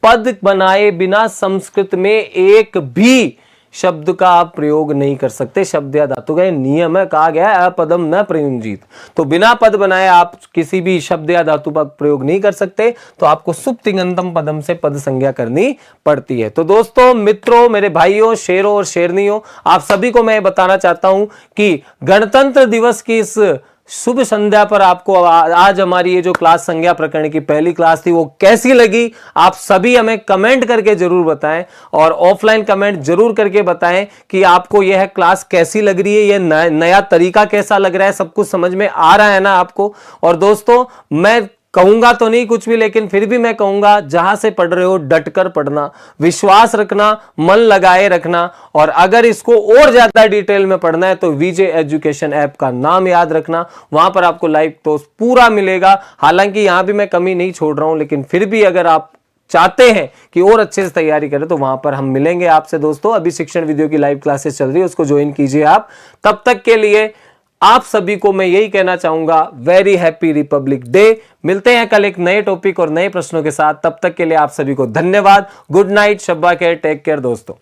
पद बनाए बिना संस्कृत में एक भी शब्द का आप प्रयोग नहीं कर सकते। शब्द या धातु का नियम है, कहा गया है अपदम न प्रयुंजीत। तो बिना पद बनाए आप किसी भी शब्द या धातु का प्रयोग नहीं कर सकते। तो आपको सुप तिङंतम पदम से पद संज्ञा करनी पड़ती है। तो दोस्तों, मित्रों, मेरे भाइयों, शेरों और शेरनियों, आप सभी को मैं बताना चाहता हूं कि गणतंत्र दिवस की इस शुभ संध्या पर आपको आज हमारी ये जो क्लास संज्ञा प्रकरण की पहली क्लास थी वो कैसी लगी, आप सभी हमें कमेंट करके जरूर बताएं और ऑफलाइन कमेंट जरूर करके बताएं कि आपको यह क्लास कैसी लग रही है, यह नया तरीका कैसा लग रहा है, सब कुछ समझ में आ रहा है ना आपको। और दोस्तों, मैं कहूंगा तो नहीं कुछ भी, लेकिन फिर भी मैं कहूंगा, जहां से पढ़ रहे हो डटकर पढ़ना, विश्वास रखना, मन लगाए रखना। और अगर इसको और ज्यादा डिटेल में पढ़ना है तो विजय एजुकेशन ऐप का नाम याद रखना, वहां पर आपको लाइव कोर्स पूरा मिलेगा। हालांकि यहां भी मैं कमी नहीं छोड़ रहा हूं, लेकिन फिर भी अगर आप चाहते हैं कि और अच्छे से तैयारी करें तो वहां पर हम मिलेंगे आपसे। दोस्तों, अभी शिक्षण वीडियो की लाइव क्लासेस चल रही है, उसको ज्वाइन कीजिए आप। तब तक के लिए आप सभी को मैं यही कहना चाहूंगा, वेरी हैप्पी रिपब्लिक डे। मिलते हैं कल एक नए टॉपिक और नए प्रश्नों के साथ। तब तक के लिए आप सभी को धन्यवाद। गुड नाइट, शब्बा केयर, टेक केयर दोस्तों।